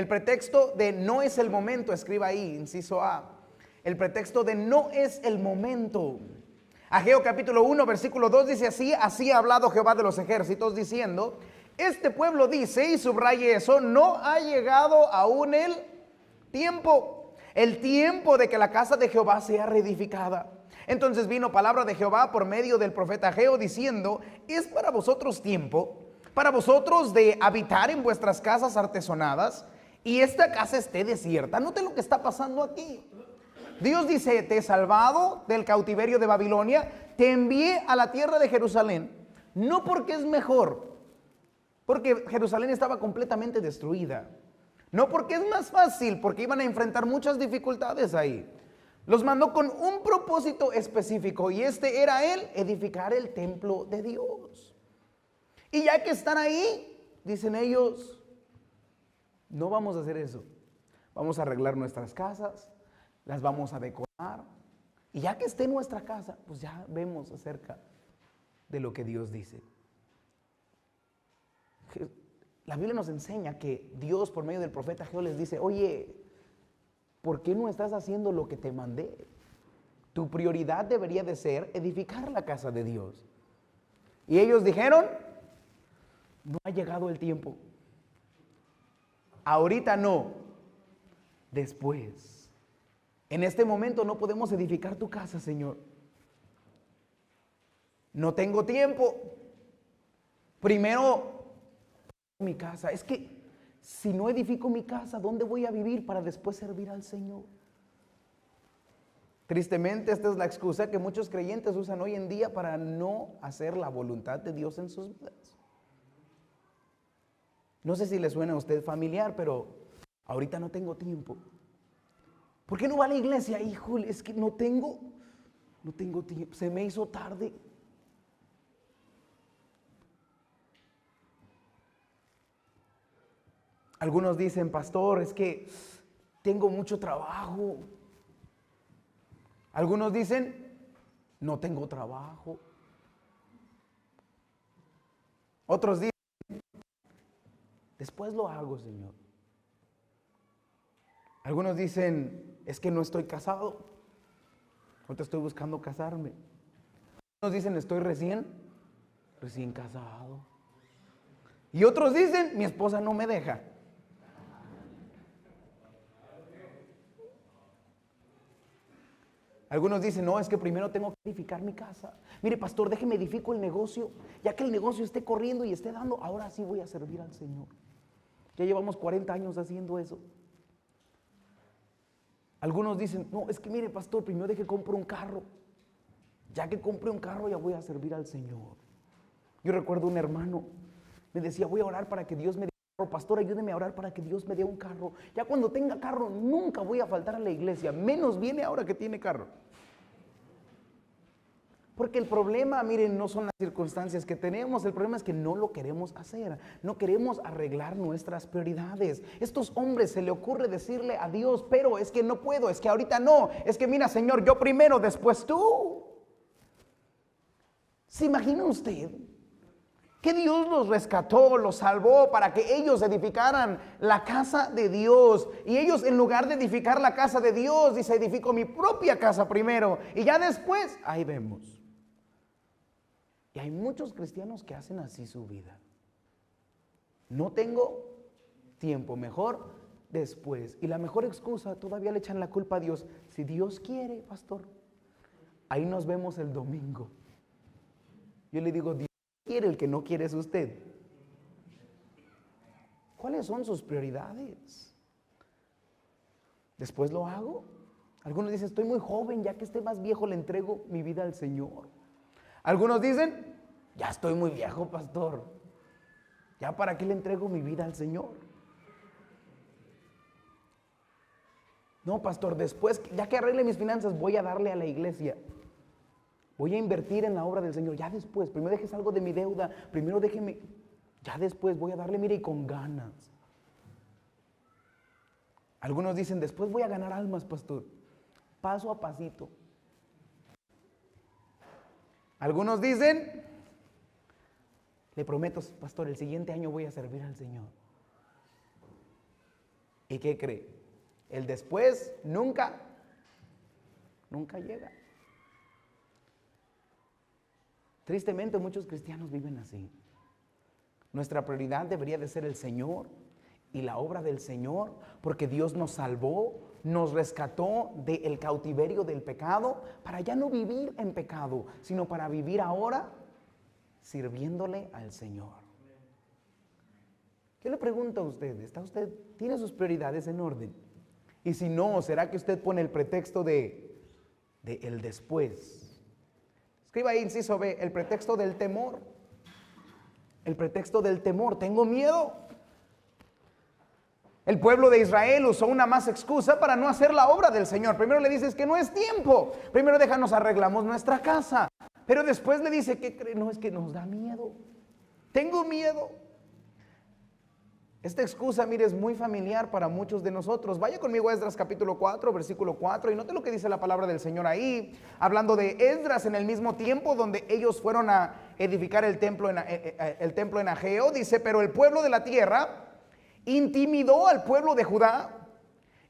El pretexto de no es el momento, escriba ahí, inciso A. El pretexto de no es el momento. Ageo capítulo 1, versículo 2 dice así: así ha hablado Jehová de los ejércitos, diciendo, este pueblo dice, y subraye eso, no ha llegado aún el tiempo de que la casa de Jehová sea reedificada. Entonces vino palabra de Jehová por medio del profeta Ageo diciendo, es para vosotros tiempo, para vosotros de habitar en vuestras casas artesonadas, y esta casa esté desierta. Noten lo que está pasando aquí. Dios dice, te he salvado del cautiverio de Babilonia, te envié a la tierra de Jerusalén, no porque es mejor, porque Jerusalén estaba completamente destruida. No porque es más fácil, porque iban a enfrentar muchas dificultades ahí. Los mandó con un propósito específico, y este era edificar el templo de Dios. Y ya que están ahí, dicen ellos, no vamos a hacer eso. Vamos a arreglar nuestras casas, las vamos a decorar, y ya que esté en nuestra casa, pues ya vemos acerca de lo que Dios dice. La Biblia nos enseña que Dios por medio del profeta Ageo les dice, oye, ¿por qué no estás haciendo lo que te mandé? Tu prioridad debería de ser edificar la casa de Dios. Y ellos dijeron, no ha llegado el tiempo. Ahorita no, después. En este momento no podemos edificar tu casa, Señor. No tengo tiempo. Primero, mi casa. Es que si no edifico mi casa, ¿dónde voy a vivir para después servir al Señor? Tristemente, esta es la excusa que muchos creyentes usan hoy en día para no hacer la voluntad de Dios en sus vidas. No sé si le suena a usted familiar, pero ahorita no tengo tiempo. ¿Por qué no va a la iglesia? Híjole, es que no tengo tiempo, se me hizo tarde. Algunos dicen, pastor, es que tengo mucho trabajo. Algunos dicen, no tengo trabajo. Otros dicen, después lo hago, Señor. Algunos dicen, es que no estoy casado. Ahorita estoy buscando casarme. Algunos dicen, estoy recién casado. Y otros dicen, mi esposa no me deja. Algunos dicen, no, es que primero tengo que edificar mi casa. Mire, pastor, déjeme edifico el negocio. Ya que el negocio esté corriendo y esté dando, ahora sí voy a servir al Señor. Ya llevamos 40 años haciendo eso. Algunos dicen, no, es que mire, pastor, primero deje compro un carro. Ya que compre un carro, ya voy a servir al Señor. Yo recuerdo un hermano, me decía, voy a orar para que Dios me dé un carro. Pastor, ayúdeme a orar para que Dios me dé un carro. Ya cuando tenga carro, nunca voy a faltar a la iglesia. Menos viene ahora que tiene carro. Porque el problema, miren, no son las circunstancias que tenemos, el problema es que no lo queremos hacer, no queremos arreglar nuestras prioridades. Estos hombres se le ocurre decirle a Dios, pero es que no puedo, es que ahorita no, es que mira, Señor, yo primero, después tú. ¿Se imagina usted que Dios los rescató, los salvó para que ellos edificaran la casa de Dios? Y ellos, en lugar de edificar la casa de Dios, dice, edifico mi propia casa primero y ya después, ahí vemos. Y hay muchos cristianos que hacen así su vida. No tengo tiempo, mejor después. Y la mejor excusa, todavía le echan la culpa a Dios. Si Dios quiere, pastor, ahí nos vemos el domingo. Yo le digo, Dios quiere, el que no quiere es usted. ¿Cuáles son sus prioridades? Después lo hago. Algunos dicen, estoy muy joven, ya que esté más viejo le entrego mi vida al Señor. Algunos dicen, ya estoy muy viejo, pastor. ¿Ya para qué le entrego mi vida al Señor? No, pastor, después, ya que arregle mis finanzas, voy a darle a la iglesia. Voy a invertir en la obra del Señor. Ya después, primero dejes algo de mi deuda. Primero déjeme, ya después voy a darle, mire, y con ganas. Algunos dicen, después voy a ganar almas, pastor. Paso a pasito. Algunos dicen, le prometo, pastor, el siguiente año voy a servir al Señor. ¿Y qué cree? El después nunca llega. Tristemente muchos cristianos viven así. Nuestra prioridad debería de ser el Señor y la obra del Señor, porque Dios nos salvó, nos rescató del cautiverio del pecado, para ya no vivir en pecado, sino para vivir ahora sirviéndole al Señor. ¿Qué le pregunto a usted? ¿Tiene sus prioridades en orden? Y si no, ¿será que usted pone el pretexto de el después? Escriba ahí, inciso B, el pretexto del temor. El pretexto del temor, tengo miedo. El pueblo de Israel usó una más excusa para no hacer la obra del Señor. Primero le dices que no es tiempo. Primero déjanos arreglamos nuestra casa. Pero después le dice que no, es que nos da miedo. Tengo miedo. Esta excusa, mire, es muy familiar para muchos de nosotros. Vaya conmigo a Esdras capítulo 4, versículo 4, y note lo que dice la palabra del Señor ahí, hablando de Esdras en el mismo tiempo donde ellos fueron a edificar el templo en Ageo. Dice, pero el pueblo de la tierra intimidó al pueblo de Judá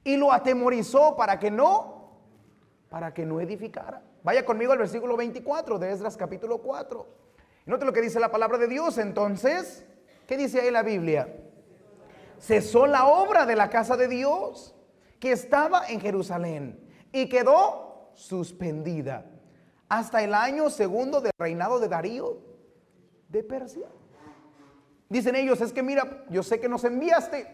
y lo atemorizó para que no edificara. Vaya conmigo al versículo 24 de Esdras capítulo 4. Y note lo que dice la palabra de Dios. Entonces, ¿qué dice ahí la Biblia? Cesó la obra de la casa de Dios que estaba en Jerusalén y quedó suspendida hasta el año segundo del reinado de Darío de Persia. Dicen ellos, es que mira, yo sé que nos enviaste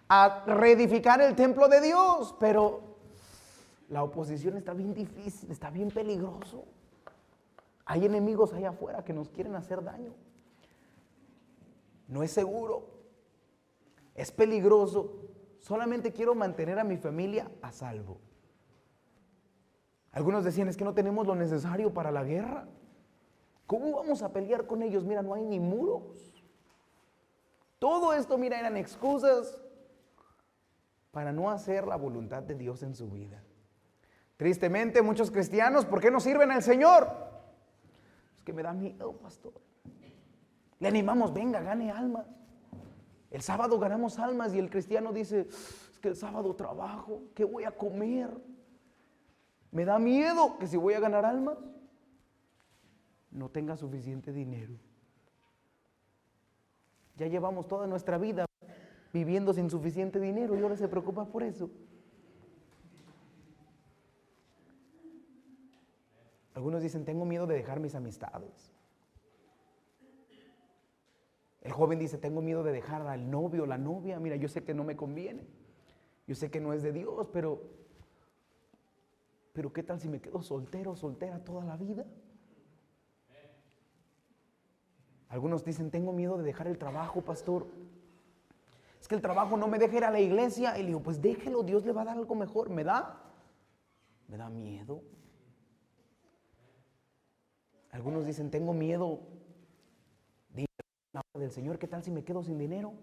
a reedificar el templo de Dios, pero la oposición está bien difícil, está bien peligroso. Hay enemigos allá afuera que nos quieren hacer daño. No es seguro. Es peligroso. Solamente quiero mantener a mi familia a salvo. Algunos decían, es que no tenemos lo necesario para la guerra. ¿Cómo vamos a pelear con ellos? Mira, no hay ni muros. Todo esto, mira, eran excusas para no hacer la voluntad de Dios en su vida. Tristemente, muchos cristianos, ¿por qué no sirven al Señor? Es que me da miedo, pastor. Le animamos, venga, gane almas. El sábado ganamos almas y el cristiano dice, es que el sábado trabajo, ¿qué voy a comer? Me da miedo que si voy a ganar almas, no tenga suficiente dinero. Ya llevamos toda nuestra vida viviendo sin suficiente dinero y ahora se preocupa por eso. Algunos dicen, tengo miedo de dejar mis amistades. El joven dice, tengo miedo de dejar al novio o la novia. Mira, yo sé que no me conviene. Yo sé que no es de Dios, pero ¿qué tal si me quedo soltero o soltera toda la vida? Algunos dicen, tengo miedo de dejar el trabajo, pastor. Es que el trabajo no me deja ir a la iglesia. Y le digo, pues déjelo, Dios le va a dar algo mejor. Me da miedo. Algunos dicen, tengo miedo de ir a la obra del Señor. ¿Qué tal si me quedo sin dinero?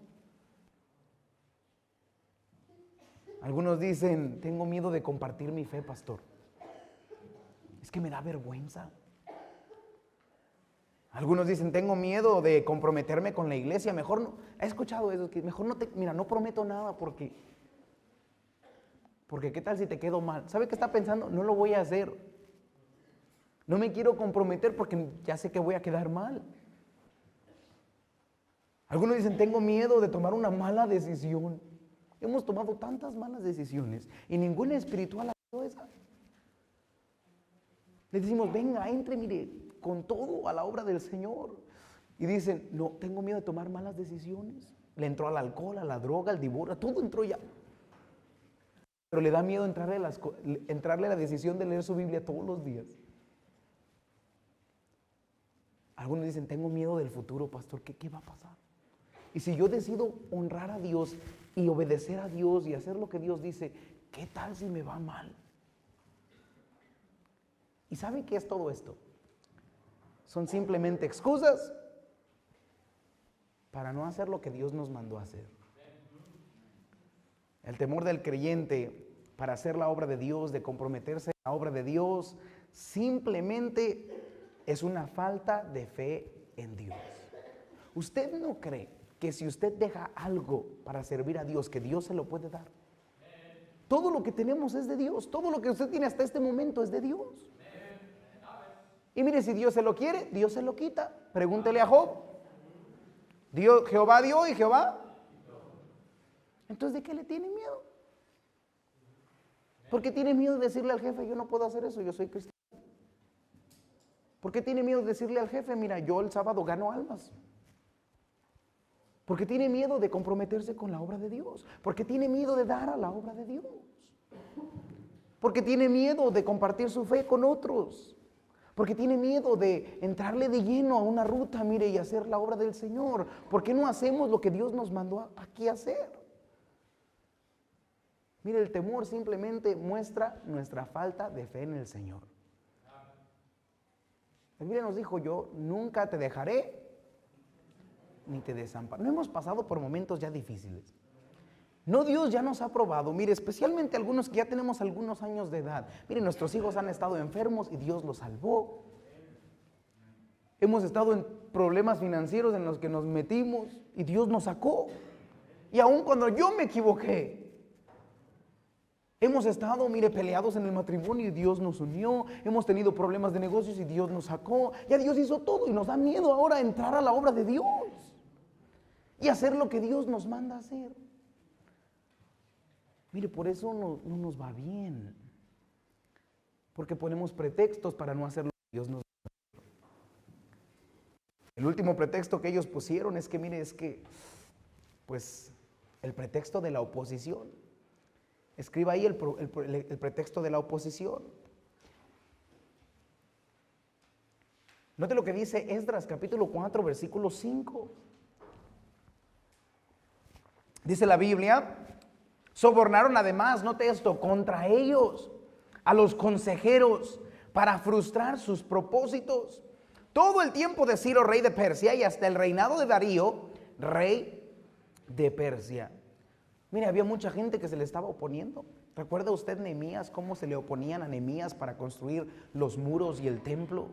Algunos dicen, tengo miedo de compartir mi fe, pastor. Es que me da vergüenza. Algunos dicen, tengo miedo de comprometerme con la iglesia. Mejor no, he escuchado eso, que mejor no prometo nada porque ¿qué tal si te quedo mal? ¿Sabe qué está pensando? No lo voy a hacer. No me quiero comprometer porque ya sé que voy a quedar mal. Algunos dicen, tengo miedo de tomar una mala decisión. Hemos tomado tantas malas decisiones y ninguna espiritual ha sido esa. Le decimos, venga, entre, mire, con todo a la obra del Señor. Y dicen, no, tengo miedo de tomar malas decisiones. Le entró al alcohol, a la droga, al divorcio, a todo entró ya. Pero le da miedo entrarle a la decisión de leer su Biblia todos los días. Algunos dicen, tengo miedo del futuro, pastor, ¿qué va a pasar? Y si yo decido honrar a Dios y obedecer a Dios y hacer lo que Dios dice, ¿qué tal si me va mal? ¿Y saben qué es todo esto? Son simplemente excusas para no hacer lo que Dios nos mandó a hacer. El temor del creyente para hacer la obra de Dios, de comprometerse en la obra de Dios, simplemente es una falta de fe en Dios. ¿Usted no cree que si usted deja algo para servir a Dios, que Dios se lo puede dar. Todo lo que tenemos es de Dios. Todo lo que usted tiene hasta este momento es de Dios. Y mire, si Dios se lo quiere, Dios se lo quita. Pregúntele a Job. Jehová dio y Jehová. Entonces, ¿de qué le tiene miedo? ¿Por qué tiene miedo de decirle al jefe, yo no puedo hacer eso, yo soy cristiano? ¿Por qué tiene miedo de decirle al jefe, mira, yo el sábado gano almas? ¿Por qué tiene miedo de comprometerse con la obra de Dios? ¿Por qué tiene miedo de dar a la obra de Dios? ¿Por qué tiene miedo de compartir su fe con otros? ¿Por qué tiene miedo de entrarle de lleno a una ruta, mire, y hacer la obra del Señor? ¿Por qué no hacemos lo que Dios nos mandó aquí a hacer? Mire, el temor simplemente muestra nuestra falta de fe en el Señor. La Biblia nos dijo, yo nunca te dejaré ni te desampararé. No hemos pasado por momentos ya difíciles. No, Dios ya nos ha probado. Mire, especialmente algunos que ya tenemos algunos años de edad. Mire, nuestros hijos han estado enfermos y Dios los salvó. Hemos estado en problemas financieros en los que nos metimos y Dios nos sacó. Y aun cuando yo me equivoqué, hemos estado, mire, peleados en el matrimonio y Dios nos unió. Hemos tenido problemas de negocios y Dios nos sacó. Ya Dios hizo todo y nos da miedo ahora entrar a la obra de Dios y hacer lo que Dios nos manda hacer. Mire, por eso no nos va bien. Porque ponemos pretextos para no hacer lo que Dios nos manda. El último pretexto que ellos pusieron es que, mire, es que, pues, el pretexto de la oposición. Escriba ahí el pretexto de la oposición. Note lo que dice Esdras capítulo 4 versículo 5. Dice la Biblia, sobornaron además, note esto, contra ellos, a los consejeros, para frustrar sus propósitos. Todo el tiempo de Ciro, rey de Persia, y hasta el reinado de Darío, rey de Persia. Mire, había mucha gente que se le estaba oponiendo. ¿Recuerda usted Nehemías, cómo se le oponían a Nehemías para construir los muros y el templo?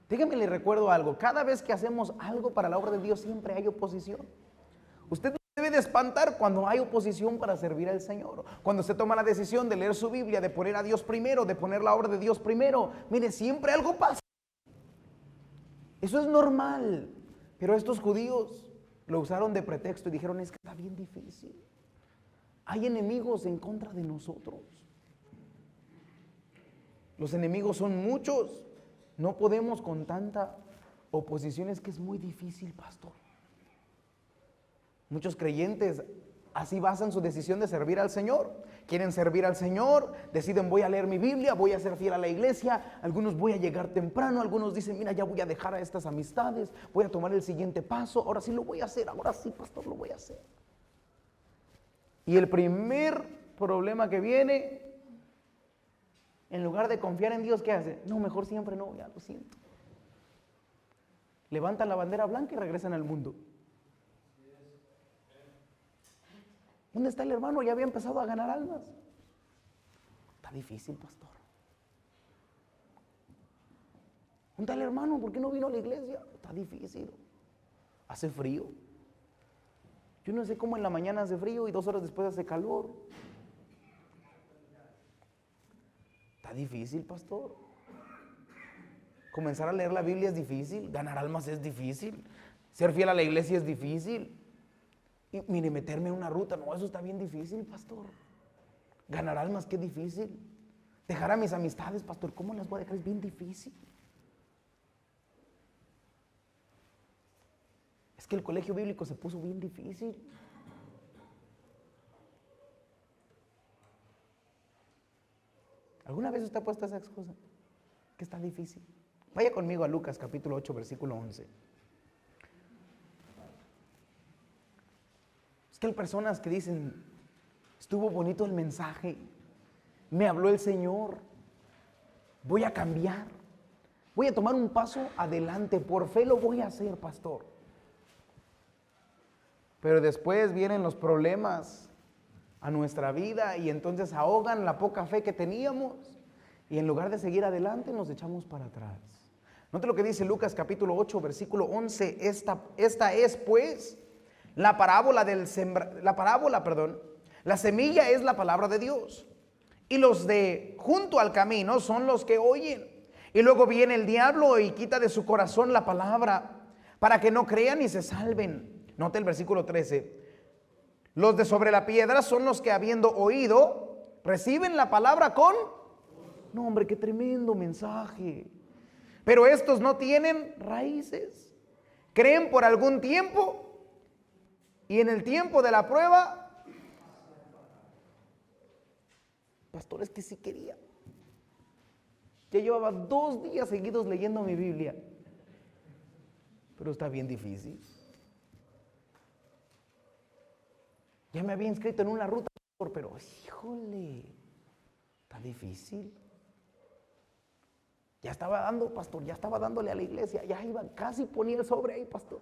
Déjeme le recuerdo algo. Cada vez que hacemos algo para la obra de Dios, siempre hay oposición. Usted no debe de espantar cuando hay oposición para servir al Señor. Cuando usted toma la decisión de leer su Biblia, de poner a Dios primero, de poner la obra de Dios primero, mire, siempre algo pasa. Eso es normal. Pero estos judíos lo usaron de pretexto y dijeron, es que está bien difícil. Hay enemigos en contra de nosotros. Los enemigos son muchos. No podemos con tanta oposición, es que es muy difícil, pastor. Muchos creyentes así basan su decisión de servir al Señor. Quieren servir al Señor, deciden voy a leer mi Biblia, voy a ser fiel a la iglesia. Algunos voy a llegar temprano, algunos dicen mira ya voy a dejar a estas amistades, voy a tomar el siguiente paso, ahora sí lo voy a hacer, ahora sí pastor lo voy a hacer. Y el primer problema que viene, en lugar de confiar en Dios, ¿qué hace? No, mejor siempre no, ya lo siento. Levantan la bandera blanca y regresan al mundo. ¿Dónde está el hermano? Ya había empezado a ganar almas. Está difícil, pastor. ¿Dónde está el hermano? ¿Por qué no vino a la iglesia? Está difícil. Hace frío. Yo no sé cómo en la mañana hace frío y 2 horas después hace calor. Está difícil, pastor. Comenzar a leer la Biblia es difícil. Ganar almas es difícil. Ser fiel a la iglesia es difícil. Y mire, meterme en una ruta, no, eso está bien difícil, pastor. Ganar almas, qué difícil. Dejar a mis amistades, pastor, ¿cómo las voy a dejar? Es bien difícil. Es que el colegio bíblico se puso bien difícil. ¿Alguna vez usted ha puesto esa excusa? Que está difícil. Vaya conmigo a Lucas capítulo 8, versículo 11. Es que hay personas que dicen, estuvo bonito el mensaje, me habló el Señor, voy a cambiar, voy a tomar un paso adelante, por fe lo voy a hacer, pastor. Pero después vienen los problemas a nuestra vida y entonces ahogan la poca fe que teníamos y en lugar de seguir adelante nos echamos para atrás. Note lo que dice Lucas capítulo 8 versículo 11, esta es pues La parábola, perdón, la semilla es la palabra de Dios. Y los de junto al camino son los que oyen. Y luego viene el diablo y quita de su corazón la palabra para que no crean y se salven. Note el versículo 13. Los de sobre la piedra son los que habiendo oído, reciben la palabra con... No, hombre, qué tremendo mensaje. Pero estos no tienen raíces. Creen por algún tiempo y en el tiempo de la prueba, pastor, es que sí quería. Ya llevaba 2 días seguidos leyendo mi Biblia, pero está bien difícil. Ya me había inscrito en una ruta, pero híjole, está difícil. Ya estaba dando, pastor, ya estaba dándole a la iglesia, ya iba, casi ponía el sobre ahí, pastor.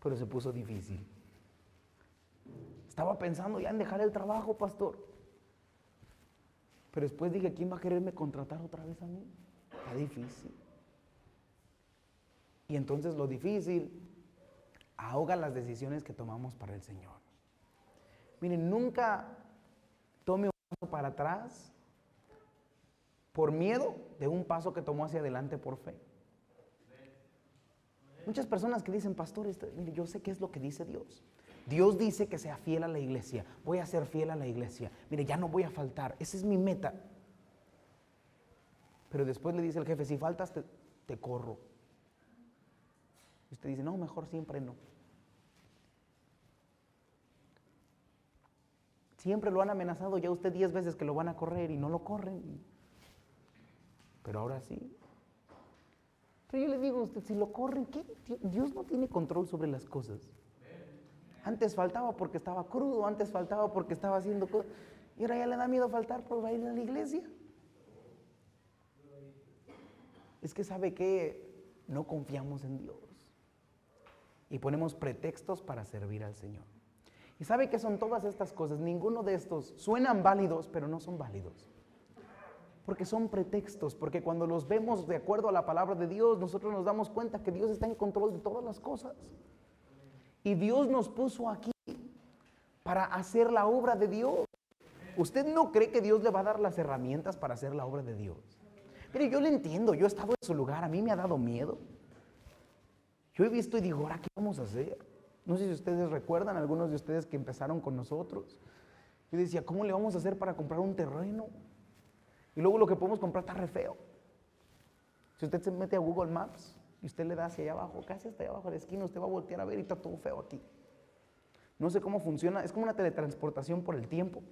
Pero se puso difícil. Estaba pensando ya en dejar el trabajo, pastor. Pero después dije, ¿quién va a quererme contratar otra vez a mí? Está difícil. Y entonces lo difícil ahoga las decisiones que tomamos para el Señor. Miren, nunca tome un paso para atrás por miedo de un paso que tomó hacia adelante por fe. Muchas personas que dicen, pastor, mire, yo sé qué es lo que dice Dios. Dios dice que sea fiel a la iglesia. Voy a ser fiel a la iglesia. Mire, ya no voy a faltar. Esa es mi meta. Pero después le dice el jefe, si faltas, te corro. Y usted dice, no, mejor siempre no. Siempre lo han amenazado ya usted 10 veces que lo van a correr y no lo corren. Pero ahora sí. Pero yo le digo a usted, si lo corren, ¿qué? Dios no tiene control sobre las cosas. Antes faltaba porque estaba crudo, antes faltaba porque estaba haciendo cosas. Y ahora ya le da miedo faltar por ir a la iglesia. Es que ¿sabe qué? No confiamos en Dios. Y ponemos pretextos para servir al Señor. ¿Y sabe qué son todas estas cosas? Ninguno de estos suenan válidos, pero no son válidos. Porque son pretextos, porque cuando los vemos de acuerdo a la palabra de Dios, nosotros nos damos cuenta que Dios está en control de todas las cosas. Y Dios nos puso aquí para hacer la obra de Dios. ¿Usted no cree que Dios le va a dar las herramientas para hacer la obra de Dios? Mire, yo le entiendo, yo he estado en su lugar, a mí me ha dado miedo. Yo he visto y digo, ¿ahora qué vamos a hacer? No sé si ustedes recuerdan, algunos de ustedes que empezaron con nosotros. Yo decía, ¿cómo le vamos a hacer para comprar un terreno? Y luego lo que podemos comprar está re feo. Si usted se mete a Google Maps y usted le da hacia allá abajo, casi hasta allá abajo a la esquina, usted va a voltear a ver y está todo feo aquí. No sé cómo funciona, es como una teletransportación por el tiempo.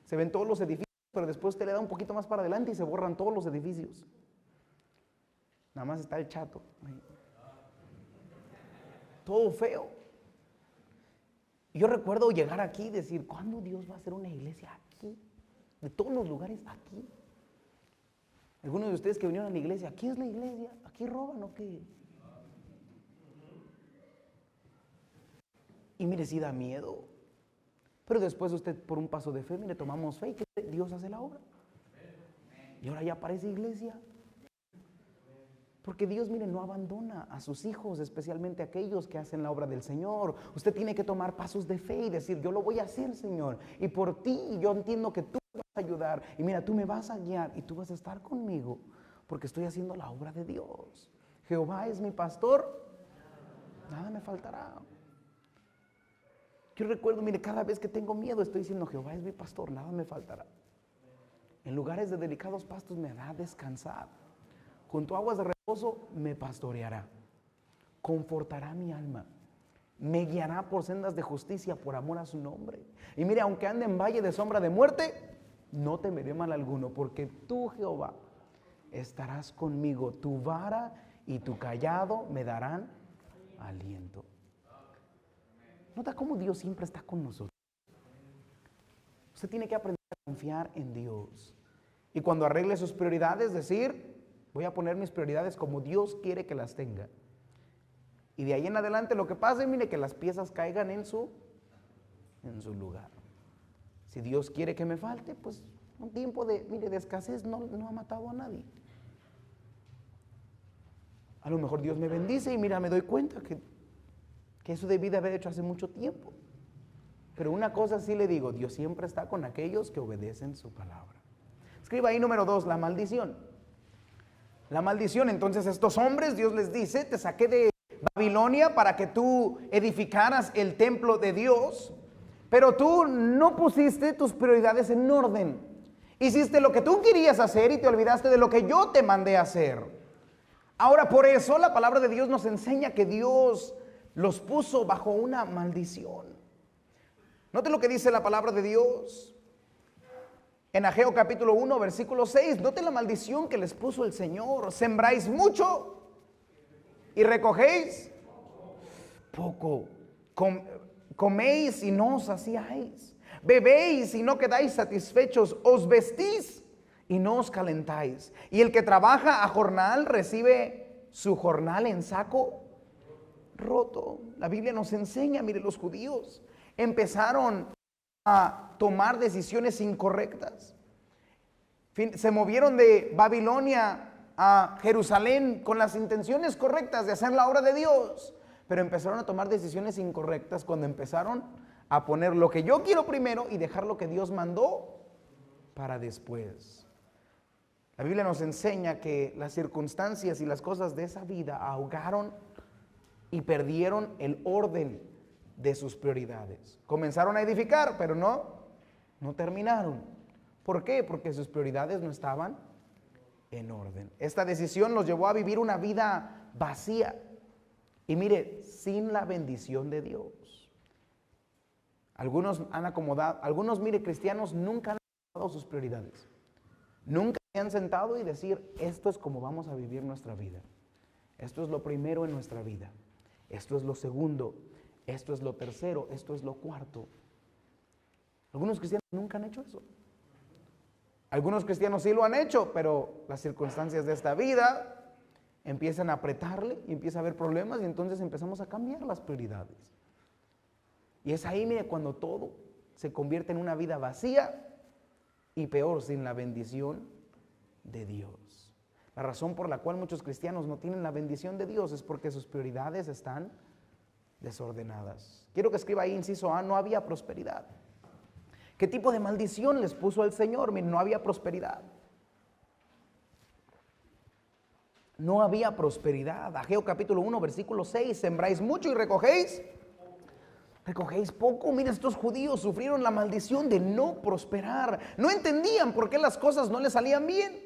Se ven todos los edificios, pero después usted le da un poquito más para adelante y se borran todos los edificios. Nada más está el chato. Todo feo. Y yo recuerdo llegar aquí y decir, ¿cuándo Dios va a hacer una iglesia aquí? De todos los lugares aquí. Algunos de ustedes que vinieron a la iglesia, ¿aquí es la iglesia? ¿Aquí roban o qué? Y mire, sí da miedo. Pero después usted, por un paso de fe, mire, tomamos fe y que Dios hace la obra. Y ahora ya parece iglesia. Porque Dios, mire, no abandona a sus hijos, especialmente aquellos que hacen la obra del Señor. Usted tiene que tomar pasos de fe y decir, yo lo voy a hacer, Señor. Y por ti, yo entiendo que tú me vas a ayudar. Y mira, tú me vas a guiar y tú vas a estar conmigo. Porque estoy haciendo la obra de Dios. Jehová es mi pastor, nada me faltará. Yo recuerdo, mire, cada vez que tengo miedo estoy diciendo, Jehová es mi pastor, nada me faltará. En lugares de delicados pastos me hará descansar. Junto a aguas de reposo me pastoreará. Confortará mi alma. Me guiará por sendas de justicia por amor a su nombre. Y mire, aunque ande en valle de sombra de muerte, no temeré mal alguno, porque tú, Jehová, estarás conmigo. Tu vara y tu cayado me darán aliento. Nota cómo Dios siempre está con nosotros. Usted tiene que aprender a confiar en Dios. Y cuando arregle sus prioridades, decir, voy a poner mis prioridades como Dios quiere que las tenga. Y de ahí en adelante lo que pase, mire, que las piezas caigan en su lugar. Si Dios quiere que me falte, pues un tiempo de escasez no ha matado a nadie. A lo mejor Dios me bendice y mira, me doy cuenta que eso debí de haber hecho hace mucho tiempo. Pero una cosa sí le digo, Dios siempre está con aquellos que obedecen su palabra. Escriba ahí número 2, la maldición. La maldición, entonces estos hombres, Dios les dice, te saqué de Babilonia para que tú edificaras el templo de Dios, pero tú no pusiste tus prioridades en orden. Hiciste lo que tú querías hacer y te olvidaste de lo que yo te mandé a hacer. Ahora por eso la palabra de Dios nos enseña que Dios los puso bajo una maldición. Note lo que dice la palabra de Dios en Ageo capítulo 1 versículo 6. Note la maldición que les puso el Señor. Sembráis mucho y recogéis poco. Coméis y no os saciáis. Bebéis y no quedáis satisfechos. Os vestís y no os calentáis. Y el que trabaja a jornal recibe su jornal en saco roto. La Biblia nos enseña, mire, los judíos empezaron a tomar decisiones incorrectas. Se movieron de Babilonia a Jerusalén con las intenciones correctas de hacer la obra de Dios, pero empezaron a tomar decisiones incorrectas cuando empezaron a poner lo que yo quiero primero y dejar lo que Dios mandó para después. La Biblia nos enseña que las circunstancias y las cosas de esa vida ahogaron y perdieron el orden de sus prioridades. Comenzaron a edificar, pero no terminaron. ¿Por qué? Porque sus prioridades no estaban en orden. Esta decisión los llevó a vivir una vida vacía. Y mire, sin la bendición de Dios. Algunos han acomodado, mire, cristianos nunca han acomodado sus prioridades. Nunca se han sentado y decir, esto es como vamos a vivir nuestra vida. Esto es lo primero en nuestra vida. Esto es lo segundo. Esto es lo tercero, esto es lo cuarto. Algunos cristianos nunca han hecho eso. Algunos cristianos sí lo han hecho, pero las circunstancias de esta vida empiezan a apretarle y empieza a haber problemas y entonces empezamos a cambiar las prioridades. Y es ahí, mire, cuando todo se convierte en una vida vacía y peor, sin la bendición de Dios. La razón por la cual muchos cristianos no tienen la bendición de Dios es porque sus prioridades están desordenadas. Quiero que escriba ahí, inciso A, no había prosperidad. ¿Qué tipo de maldición les puso el Señor? Miren, no había prosperidad. No había prosperidad. Ageo capítulo 1, versículo 6. Sembráis mucho y recogéis poco. Miren, estos judíos sufrieron la maldición de no prosperar. No entendían por qué las cosas no les salían bien.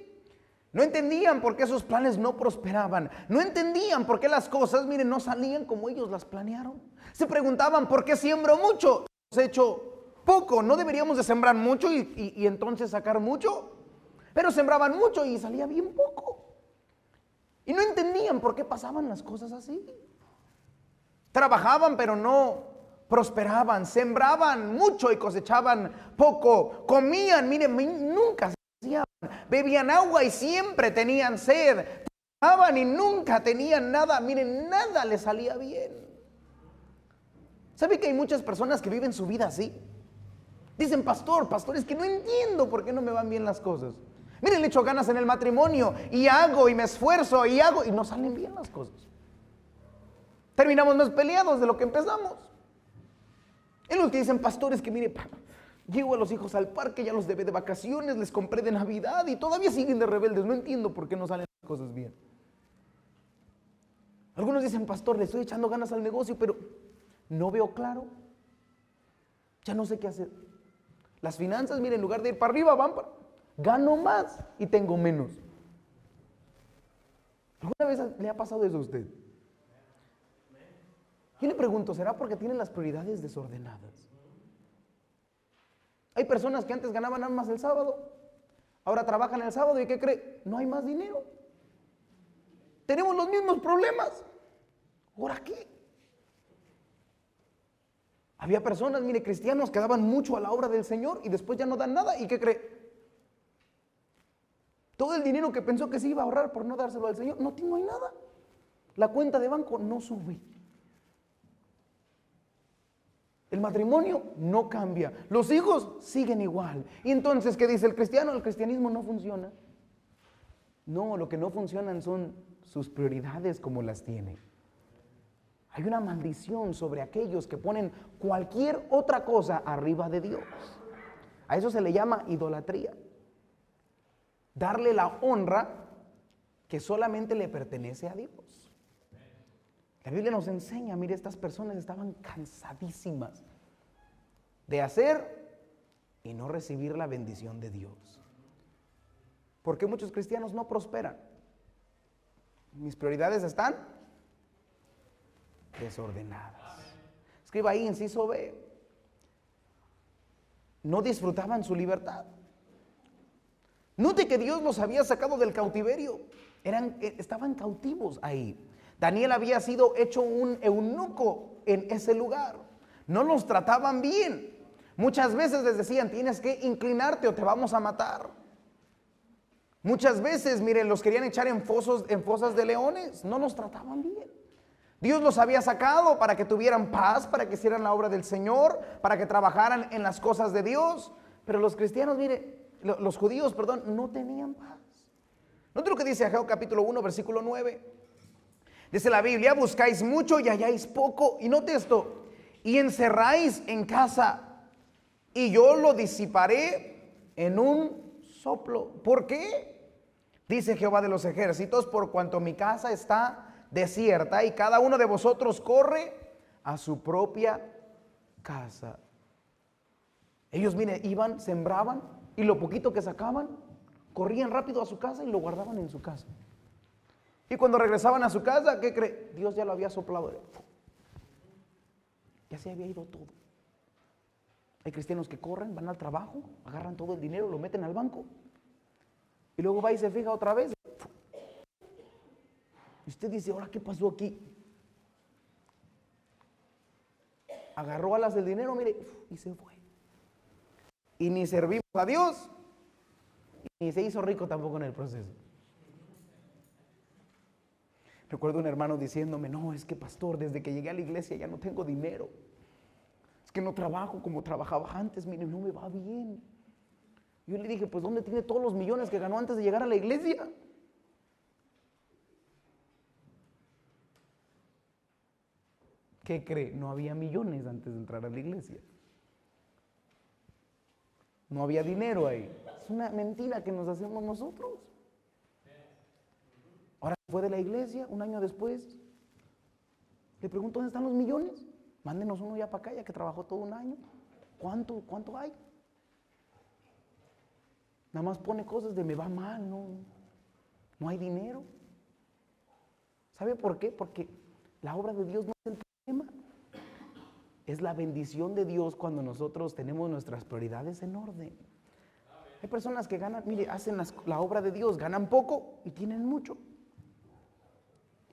No entendían por qué sus planes no prosperaban. No entendían por qué las cosas, miren, no salían como ellos las planearon. Se preguntaban, ¿por qué siembro mucho? Hemos hecho poco. ¿No deberíamos de sembrar mucho y entonces sacar mucho? Pero sembraban mucho y salía bien poco. Y no entendían por qué pasaban las cosas así. Trabajaban pero no prosperaban. Sembraban mucho y cosechaban poco. Comían, miren, nunca bebían agua y siempre tenían sed. Trabajaban y nunca tenían nada. Miren, nada les salía bien. ¿Sabe que hay muchas personas que viven su vida así? Dicen, pastor, es que no entiendo por qué no me van bien las cosas. Miren, le echo ganas en el matrimonio y hago y me esfuerzo y hago y no salen bien las cosas. Terminamos más peleados de lo que empezamos. Y los que dicen, pastor, es que mire, llevo a los hijos al parque, ya los llevé de vacaciones, les compré de Navidad y todavía siguen de rebeldes. No entiendo por qué no salen las cosas bien. Algunos dicen, pastor, le estoy echando ganas al negocio, pero no veo claro. Ya no sé qué hacer. Las finanzas, miren, en lugar de ir para arriba, van para... Gano más y tengo menos. ¿Alguna vez le ha pasado eso a usted? Yo le pregunto, ¿será porque tienen las prioridades desordenadas? Hay personas que antes ganaban nada más el sábado, ahora trabajan el sábado y ¿qué cree? No hay más dinero. Tenemos los mismos problemas. ¿Ahora qué? Había personas, mire, cristianos que daban mucho a la obra del Señor y después ya no dan nada. ¿Y qué cree? Todo el dinero que pensó que se iba a ahorrar por no dárselo al Señor, no hay nada. La cuenta de banco no sube. El matrimonio no cambia. Los hijos siguen igual. Y entonces, ¿qué dice el cristiano? El cristianismo no funciona. No, lo que no funcionan son sus prioridades como las tiene. Hay una maldición sobre aquellos que ponen cualquier otra cosa arriba de Dios. A eso se le llama idolatría. Darle la honra que solamente le pertenece a Dios. La Biblia nos enseña, mire, estas personas estaban cansadísimas de hacer y no recibir la bendición de Dios. ¿Por qué muchos cristianos no prosperan? Mis prioridades están desordenadas. Escriba ahí, inciso B. No disfrutaban su libertad. Note que Dios los había sacado del cautiverio. Estaban cautivos ahí. Daniel había sido hecho un eunuco en ese lugar. No los trataban bien. Muchas veces les decían, tienes que inclinarte o te vamos a matar. Muchas veces, miren, los querían echar en fosas de leones. No los trataban bien. Dios los había sacado para que tuvieran paz, para que hicieran la obra del Señor, para que trabajaran en las cosas de Dios. Pero los cristianos, mire, los judíos, perdón, no tenían paz. Note lo que dice Ageo capítulo 1, versículo 9. Dice la Biblia, buscáis mucho y halláis poco. Y note esto, y encerráis en casa, y yo lo disiparé en un soplo. ¿Por qué? Dice Jehová de los ejércitos, por cuanto mi casa está desierta y cada uno de vosotros corre a su propia casa. Ellos, mire, iban, sembraban y lo poquito que sacaban, corrían rápido a su casa y lo guardaban en su casa. Y cuando regresaban a su casa, ¿qué cree? Dios ya lo había soplado. Ya se había ido todo. Hay cristianos que corren, van al trabajo, agarran todo el dinero, lo meten al banco y luego va y se fija otra vez. Y usted dice, ahora, ¿qué pasó aquí? Agarró alas del dinero, mire, y se fue. Y ni servimos a Dios, ni se hizo rico tampoco en el proceso. Recuerdo un hermano diciéndome, no, es que pastor, desde que llegué a la iglesia ya no tengo dinero. Es que no trabajo como trabajaba antes, mire, no me va bien. Yo le dije, pues ¿dónde tiene todos los millones que ganó antes de llegar a la iglesia? ¿Qué cree? No había millones antes de entrar a la iglesia. No había dinero ahí. Es una mentira que nos hacemos nosotros. Ahora fue de la iglesia, un año después, le pregunto, ¿dónde están los millones? Mándenos uno ya para acá, ya que trabajó todo un año. ¿Cuánto hay? Nada más pone cosas de me va mal, no hay dinero. ¿Sabe por qué? Porque la obra de Dios no es el problema. Es la bendición de Dios cuando nosotros tenemos nuestras prioridades en orden. Hay personas que ganan, mire, hacen la obra de Dios, ganan poco y tienen mucho.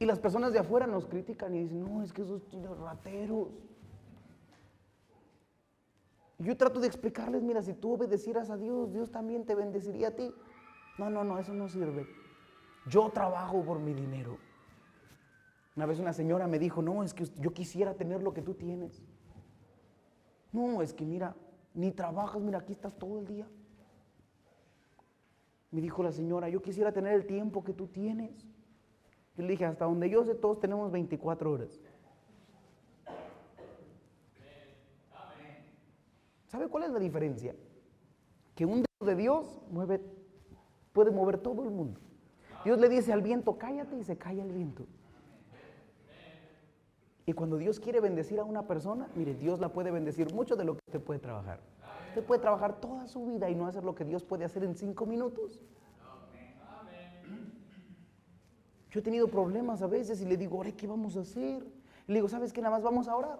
Y las personas de afuera nos critican y dicen, no, es que esos rateros. Y yo trato de explicarles, mira, si tú obedecieras a Dios, Dios también te bendeciría a ti. No, eso no sirve. Yo trabajo por mi dinero. Una vez una señora me dijo, no, es que yo quisiera tener lo que tú tienes. No, es que mira, ni trabajas, mira, aquí estás todo el día. Me dijo la señora, yo quisiera tener el tiempo que tú tienes. Yo le dije, hasta donde yo sé, todos tenemos 24 horas. ¿Sabe cuál es la diferencia? Que un dedo de Dios puede mover todo el mundo. Dios le dice al viento, cállate, y se calla el viento. Y cuando Dios quiere bendecir a una persona, mire, Dios la puede bendecir mucho de lo que usted puede trabajar. Usted puede trabajar toda su vida y no hacer lo que Dios puede hacer en 5 minutos. Yo he tenido problemas a veces y le digo, ahora, ¿qué vamos a hacer? Y le digo, ¿sabes qué? Nada más vamos a orar.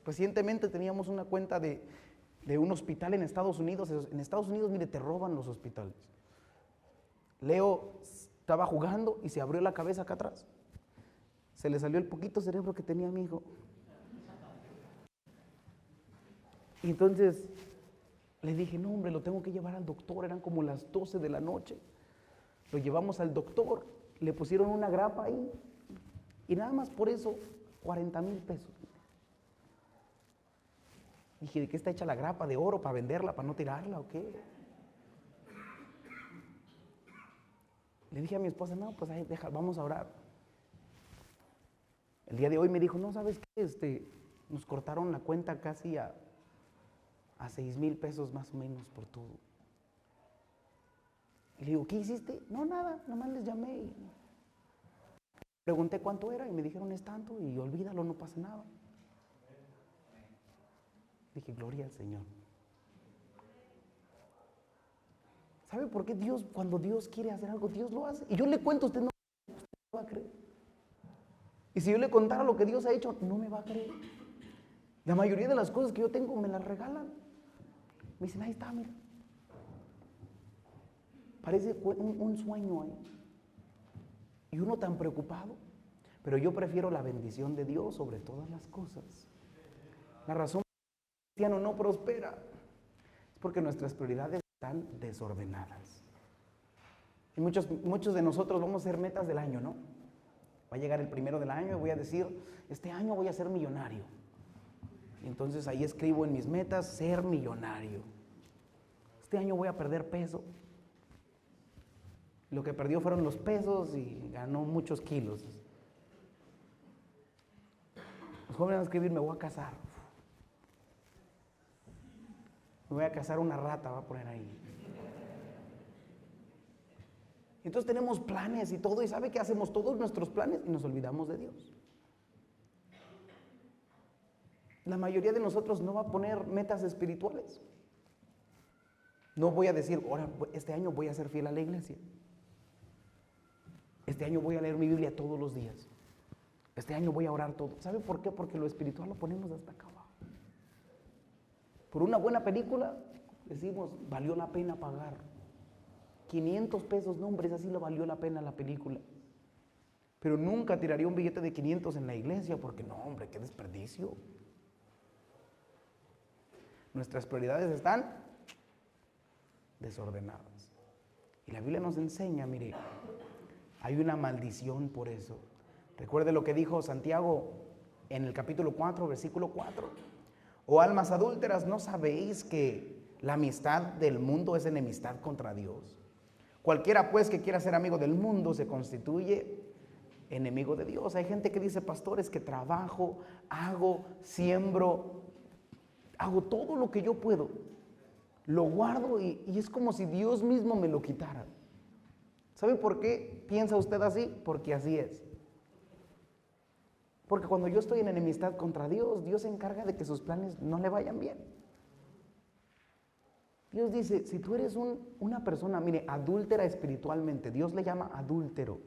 Recientemente teníamos una cuenta de un hospital en Estados Unidos. En Estados Unidos, mire, te roban los hospitales. Leo estaba jugando y se abrió la cabeza acá atrás. Se le salió el poquito cerebro que tenía mi hijo. Y entonces le dije, no, hombre, lo tengo que llevar al doctor. Eran como las 12 de la noche. Lo llevamos al doctor, le pusieron una grapa ahí y nada más por eso 40,000 pesos. Dije, ¿de qué está hecha la grapa? ¿De oro para venderla, para no tirarla o qué? Le dije a mi esposa, no, pues ahí, vamos a orar. El día de hoy me dijo, no, ¿sabes qué? Nos cortaron la cuenta casi a 6,000 pesos más o menos por todo. Y le digo, ¿qué hiciste? No, nada, nomás les llamé y pregunté cuánto era y me dijeron es tanto y olvídalo, no pasa nada. Dije, gloria al Señor. ¿Sabe por qué Dios, cuando Dios quiere hacer algo, Dios lo hace? Y yo le cuento, usted no va a creer. Y si yo le contara lo que Dios ha hecho, no me va a creer. La mayoría de las cosas que yo tengo me las regalan. Me dicen, ahí está, mira. Parece un sueño ahí. Y uno tan preocupado. Pero yo prefiero la bendición de Dios sobre todas las cosas. La razón por la que el cristiano no prospera es porque nuestras prioridades están desordenadas. Y muchos de nosotros vamos a hacer metas del año, ¿no? Va a llegar el 1 del año y voy a decir, este año voy a ser millonario. Y entonces ahí escribo en mis metas, ser millonario. Este año voy a perder peso. Lo que perdió fueron los pesos y ganó muchos kilos. Los jóvenes van a escribir, me voy a casar. Me voy a casar una rata, va a poner ahí. Entonces tenemos planes y todo, y ¿sabe qué? Hacemos todos nuestros planes y nos olvidamos de Dios. La mayoría de nosotros no va a poner metas espirituales. No voy a decir, ahora, este año voy a ser fiel a la iglesia. Este año voy a leer mi Biblia todos los días. Este año voy a orar todo. ¿Sabe por qué? Porque lo espiritual lo ponemos hasta acá abajo. Por una buena película, decimos, valió la pena pagar. 500 pesos, no hombre, así le valió la pena la película. Pero nunca tiraría un billete de 500 en la iglesia, porque no, hombre, qué desperdicio. Nuestras prioridades están desordenadas. Y la Biblia nos enseña, mire, hay una maldición por eso. Recuerde lo que dijo Santiago en el capítulo 4, versículo 4. Oh almas adúlteras, ¿no sabéis que la amistad del mundo es enemistad contra Dios? Cualquiera pues que quiera ser amigo del mundo se constituye enemigo de Dios. Hay gente que dice, pastores, que trabajo, hago, siembro, hago todo lo que yo puedo. Lo guardo y es como si Dios mismo me lo quitara. ¿Sabe por qué piensa usted así? Porque así es. Porque cuando yo estoy en enemistad contra Dios, Dios se encarga de que sus planes no le vayan bien. Dios dice, si tú eres una persona, mire, adúltera espiritualmente, Dios le llama adúltero.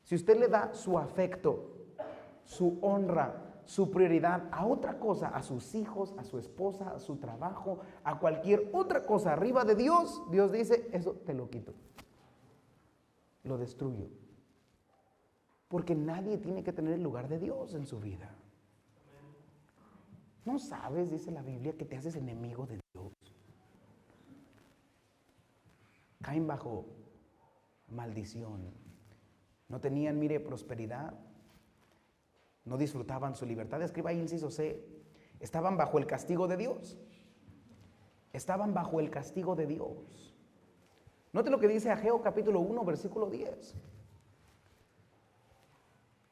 Si usted le da su afecto, su honra, su prioridad a otra cosa, a sus hijos, a su esposa, a su trabajo, a cualquier otra cosa arriba de Dios, Dios dice, eso te lo quito. Lo destruyo. Porque nadie tiene que tener el lugar de Dios en su vida. ¿No sabes, dice la Biblia, que te haces enemigo de Dios? Caen bajo maldición. No tenían, mire, prosperidad. No disfrutaban su libertad. Escriba ahí inciso C. Estaban bajo el castigo de Dios. Estaban bajo el castigo de Dios. Note lo que dice Ageo capítulo 1, versículo 10.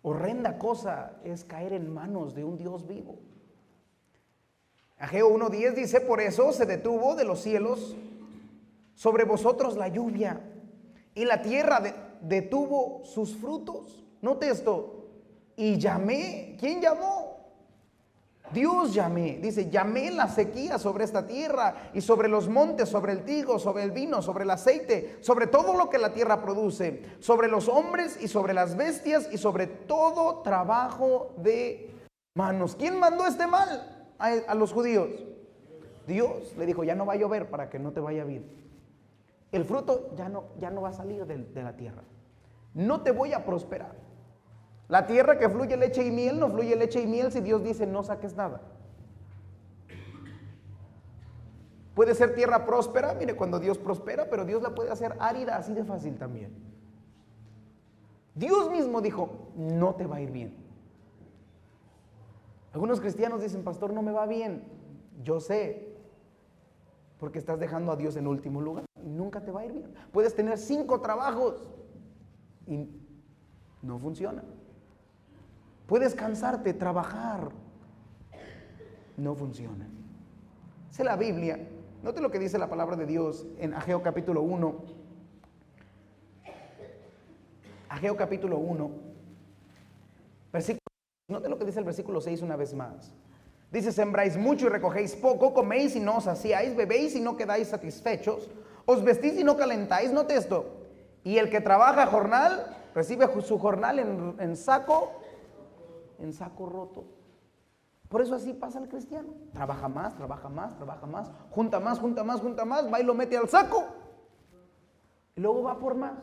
Horrenda cosa es caer en manos de un Dios vivo. Ageo 1:10 dice, por eso se detuvo de los cielos sobre vosotros la lluvia y la tierra detuvo sus frutos. Note esto. Y llamé. ¿Quién llamó? Dios llamé. Dice, llamé la sequía sobre esta tierra y sobre los montes, sobre el trigo, sobre el vino, sobre el aceite, sobre todo lo que la tierra produce, sobre los hombres y sobre las bestias y sobre todo trabajo de manos. ¿Quién mandó este mal a los judíos? Dios le dijo, ya no va a llover para que no te vaya bien. El fruto ya no va a salir de la tierra. No te voy a prosperar. La tierra que fluye leche y miel, no fluye leche y miel si Dios dice no saques nada. Puede ser tierra próspera, mire, cuando Dios prospera, pero Dios la puede hacer árida así de fácil también. Dios mismo dijo, no te va a ir bien. Algunos cristianos dicen, pastor, no me va bien. Yo sé, porque estás dejando a Dios en último lugar. Nunca te va a ir bien. Puedes tener 5 trabajos y no funciona. Puedes cansarte, trabajar. No funciona. Dice la Biblia, note lo que dice la palabra de Dios en Ageo capítulo 1. Ageo capítulo 1, versículo, note lo que dice el versículo 6 una vez más. Dice, sembráis mucho y recogéis poco, coméis y no os saciáis, bebéis y no quedáis satisfechos, os vestís y no calentáis. Note esto. Y el que trabaja jornal, recibe su jornal en saco roto. Por eso así pasa el cristiano. Trabaja más, trabaja más, trabaja más, junta más, junta más, junta más, va y lo mete al saco. Y luego va por más.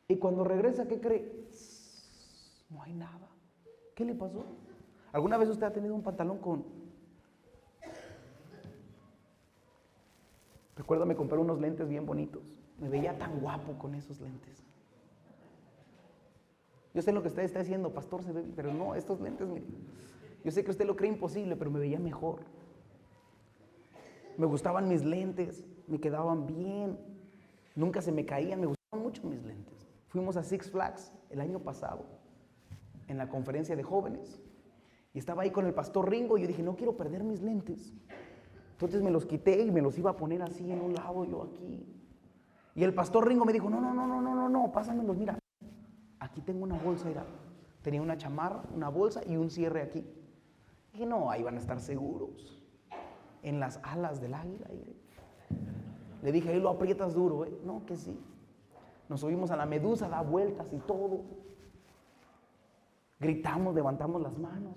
Y cuando regresa, ¿qué cree? No hay nada. ¿Qué le pasó? ¿Alguna vez usted ha tenido un pantalón con... Recuerdo, me compré unos lentes bien bonitos. Me veía tan guapo con esos lentes. Yo sé lo que usted está diciendo, pastor, se ve, pero no, estos lentes, mire. Yo sé que usted lo cree imposible, pero me veía mejor. Me gustaban mis lentes, me quedaban bien. Nunca se me caían, me gustaban mucho mis lentes. Fuimos a Six Flags el año pasado, en la conferencia de jóvenes. Y estaba ahí con el pastor Ringo y yo dije, no quiero perder mis lentes. Entonces me los quité y me los iba a poner así en un lado, yo aquí. Y el pastor Ringo me dijo, no, pásamelos, mira. Aquí tengo una bolsa, mira. Tenía una chamarra, una bolsa y un cierre aquí. Dije, no, ahí van a estar seguros. En las alas del águila. Le dije, ahí lo aprietas duro, ¿eh? No, que sí. Nos subimos a la medusa, da vueltas y todo. Gritamos, levantamos las manos.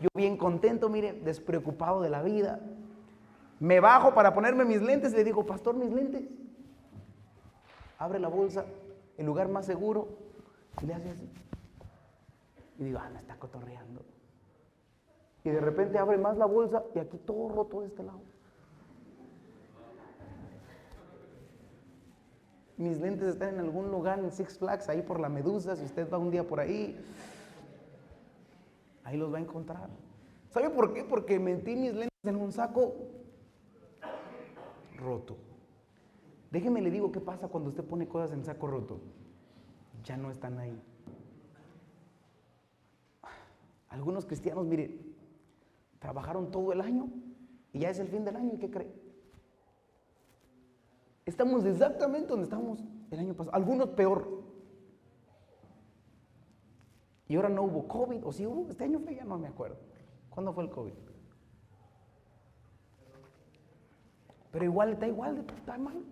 Yo bien contento, mire, despreocupado de la vida. Me bajo para ponerme mis lentes y le digo, pastor, mis lentes. Abre la bolsa, el lugar más seguro, y le hace así. Y digo, me está cotorreando. Y de repente abre más la bolsa y aquí todo roto de este lado. Mis lentes están en algún lugar en Six Flags, ahí por la Medusa. Si usted va un día por ahí, ahí los va a encontrar. ¿Sabe por qué? Porque metí mis lentes en un saco roto. Déjeme le digo qué pasa cuando usted pone cosas en saco roto. Ya no están ahí. Algunos cristianos, mire, trabajaron todo el año y ya es el fin del año. ¿Y qué cree? Estamos exactamente donde estábamos el año pasado. Algunos peor. Y ahora no hubo COVID. ¿O sí hubo? Este año fue, ya no me acuerdo. ¿Cuándo fue el COVID? Pero igual, está mal.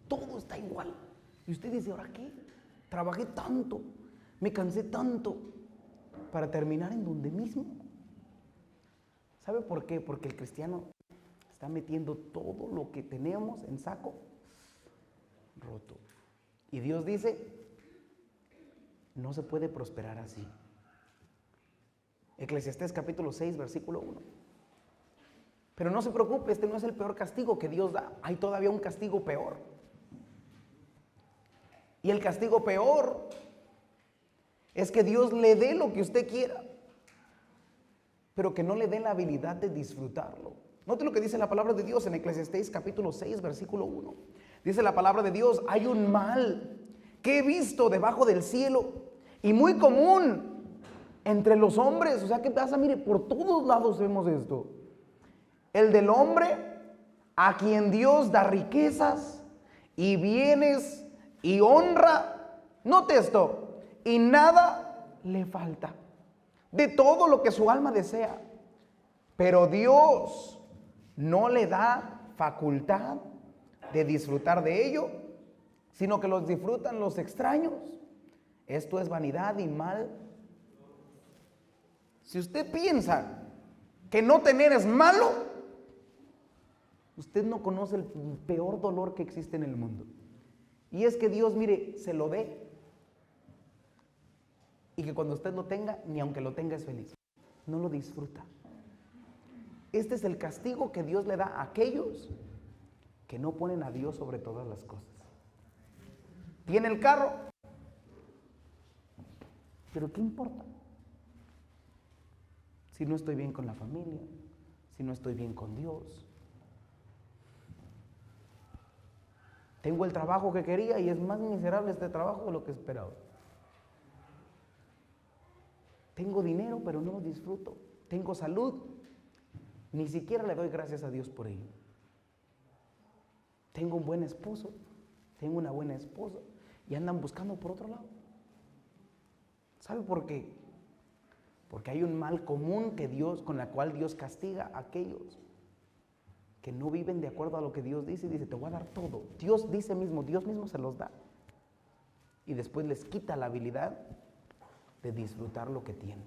Todo está igual. Y usted dice, ¿ahora qué? Trabajé tanto, me cansé tanto para terminar en donde mismo. ¿Sabe por qué? Porque el cristiano está metiendo todo lo que tenemos en saco roto. Y Dios dice, no se puede prosperar así. Eclesiastés capítulo 6, versículo 1. Pero no se preocupe, este no es el peor castigo que Dios da. Hay todavía un castigo peor. Y el castigo peor es que Dios le dé lo que usted quiera, pero que no le dé la habilidad de disfrutarlo. Note lo que dice la palabra de Dios en Eclesiastés capítulo 6, versículo 1. Dice la palabra de Dios, hay un mal que he visto debajo del cielo y muy común entre los hombres. O sea, ¿qué pasa? Mire, por todos lados vemos esto. El del hombre a quien Dios da riquezas y bienes y honra. Note esto, y nada le falta de todo lo que su alma desea. Pero Dios no le da facultad de disfrutar de ello, sino que los disfrutan los extraños. Esto es vanidad y mal. Si usted piensa que no tener es malo, usted no conoce el peor dolor que existe en el mundo. Y es que Dios, mire, se lo dé. Y que cuando usted lo tenga, ni aunque lo tenga es feliz. No lo disfruta. Este es el castigo que Dios le da a aquellos que no ponen a Dios sobre todas las cosas. Tiene el carro, pero ¿qué importa? Si no estoy bien con la familia, si no estoy bien con Dios. Tengo el trabajo que quería y es más miserable este trabajo de lo que esperaba. Tengo dinero, pero no lo disfruto. Tengo salud, ni siquiera le doy gracias a Dios por ello. Tengo un buen esposo, tengo una buena esposa y andan buscando por otro lado. ¿Sabe por qué? Porque hay un mal común con la cual Dios castiga a aquellos que no viven de acuerdo a lo que Dios dice y dice, te voy a dar todo. Dios mismo se los da. Y después les quita la habilidad de disfrutar lo que tienen.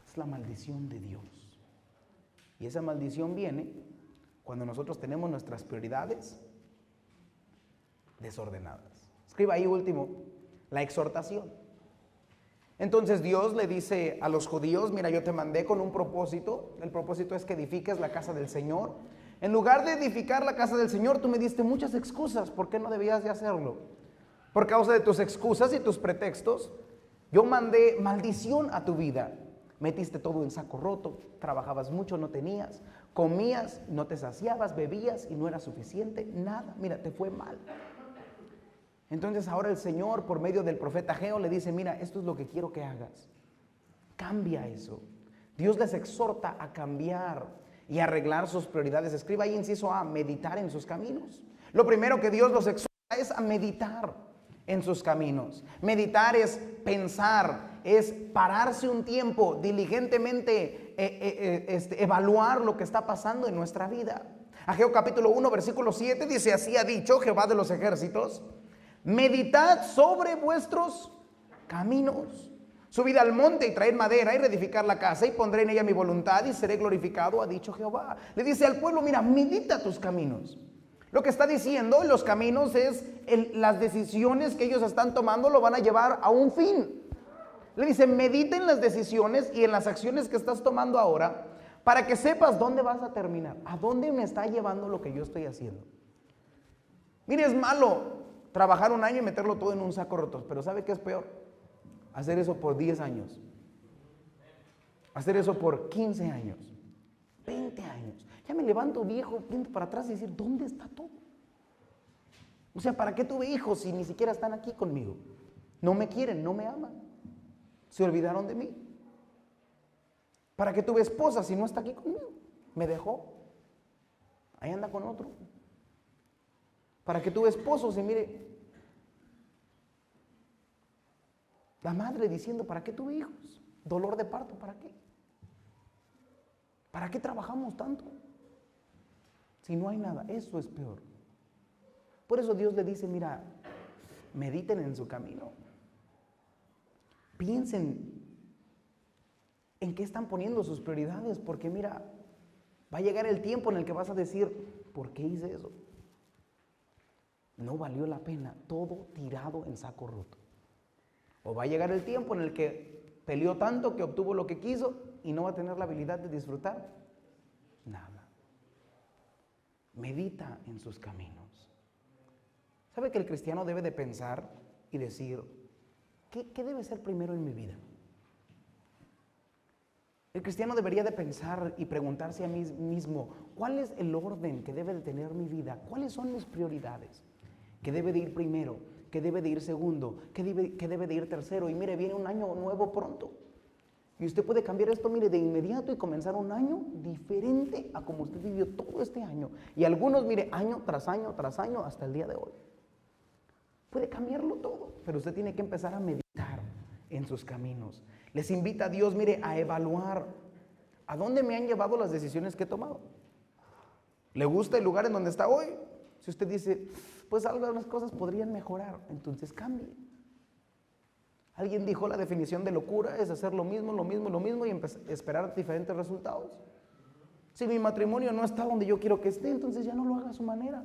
Es la maldición de Dios. Y esa maldición viene cuando nosotros tenemos nuestras prioridades desordenadas. Escriba ahí último, la exhortación. Entonces Dios le dice a los judíos, mira, yo te mandé con un propósito. El propósito es que edifiques la casa del Señor. En lugar de edificar la casa del Señor, tú me diste muchas excusas. ¿Por qué no debías de hacerlo? Por causa de tus excusas y tus pretextos, yo mandé maldición a tu vida. Metiste todo en saco roto, trabajabas mucho, no tenías, comías, no te saciabas, bebías y no era suficiente, nada. Mira, te fue mal. Entonces ahora el Señor, por medio del profeta Ageo, le dice, mira, esto es lo que quiero que hagas. Cambia eso. Dios les exhorta a cambiar y arreglar sus prioridades. Escriba ahí, inciso A, meditar en sus caminos. Lo primero que Dios los exhorta es a meditar en sus caminos. Meditar es pensar, es pararse un tiempo, diligentemente evaluar lo que está pasando en nuestra vida. Ageo capítulo 1, versículo 7 dice, así ha dicho Jehová de los ejércitos, meditad sobre vuestros caminos. Subid al monte y traed madera y reedificar la casa y pondré en ella mi voluntad y seré glorificado, ha dicho Jehová. Le dice al pueblo, mira, medita tus caminos. Lo que está diciendo, los caminos es las decisiones que ellos están tomando lo van a llevar a un fin. Le dice, medita en las decisiones y en las acciones que estás tomando ahora para que sepas dónde vas a terminar, a dónde me está llevando lo que yo estoy haciendo. Mire, es malo trabajar un año y meterlo todo en un saco roto, pero ¿sabe qué es peor? Hacer eso por 10 años, hacer eso por 15 años, 20 años. Ya me levanto viejo, viendo para atrás y decir, ¿dónde está todo? O sea, ¿para qué tuve hijos si ni siquiera están aquí conmigo? No me quieren, no me aman. Se olvidaron de mí. ¿Para qué tuve esposa si no está aquí conmigo? Me dejó. Ahí anda con otro. ¿Para qué tuve esposos? Y mire, la madre diciendo, ¿para qué tuve hijos? Dolor de parto, ¿para qué? ¿Para qué trabajamos tanto? Si no hay nada, eso es peor. Por eso Dios le dice, mira, mediten en su camino. Piensen en qué están poniendo sus prioridades, porque mira, va a llegar el tiempo en el que vas a decir, ¿por qué hice eso? No valió la pena, todo tirado en saco roto. O va a llegar el tiempo en el que peleó tanto que obtuvo lo que quiso y no va a tener la habilidad de disfrutar nada. Medita en sus caminos. ¿Sabe que el cristiano debe de pensar y decir, ¿qué debe ser primero en mi vida? El cristiano debería de pensar y preguntarse a mí mismo, ¿cuál es el orden que debe de tener mi vida? ¿Cuáles son mis prioridades? ¿Qué debe de ir primero? ¿Qué debe de ir segundo? ¿Qué debe de ir tercero? Y mire, viene un año nuevo pronto. Y usted puede cambiar esto, mire, de inmediato y comenzar un año diferente a como usted vivió todo este año. Y algunos, mire, año tras año, hasta el día de hoy. Puede cambiarlo todo, pero usted tiene que empezar a meditar en sus caminos. Les invita a Dios, mire, a evaluar a dónde me han llevado las decisiones que he tomado. ¿Le gusta el lugar en donde está hoy? Si usted dice, pues algunas cosas podrían mejorar, entonces cambie. Alguien dijo, la definición de locura es hacer lo mismo y esperar diferentes resultados. Si mi matrimonio no está donde yo quiero que esté, entonces ya no lo haga a su manera.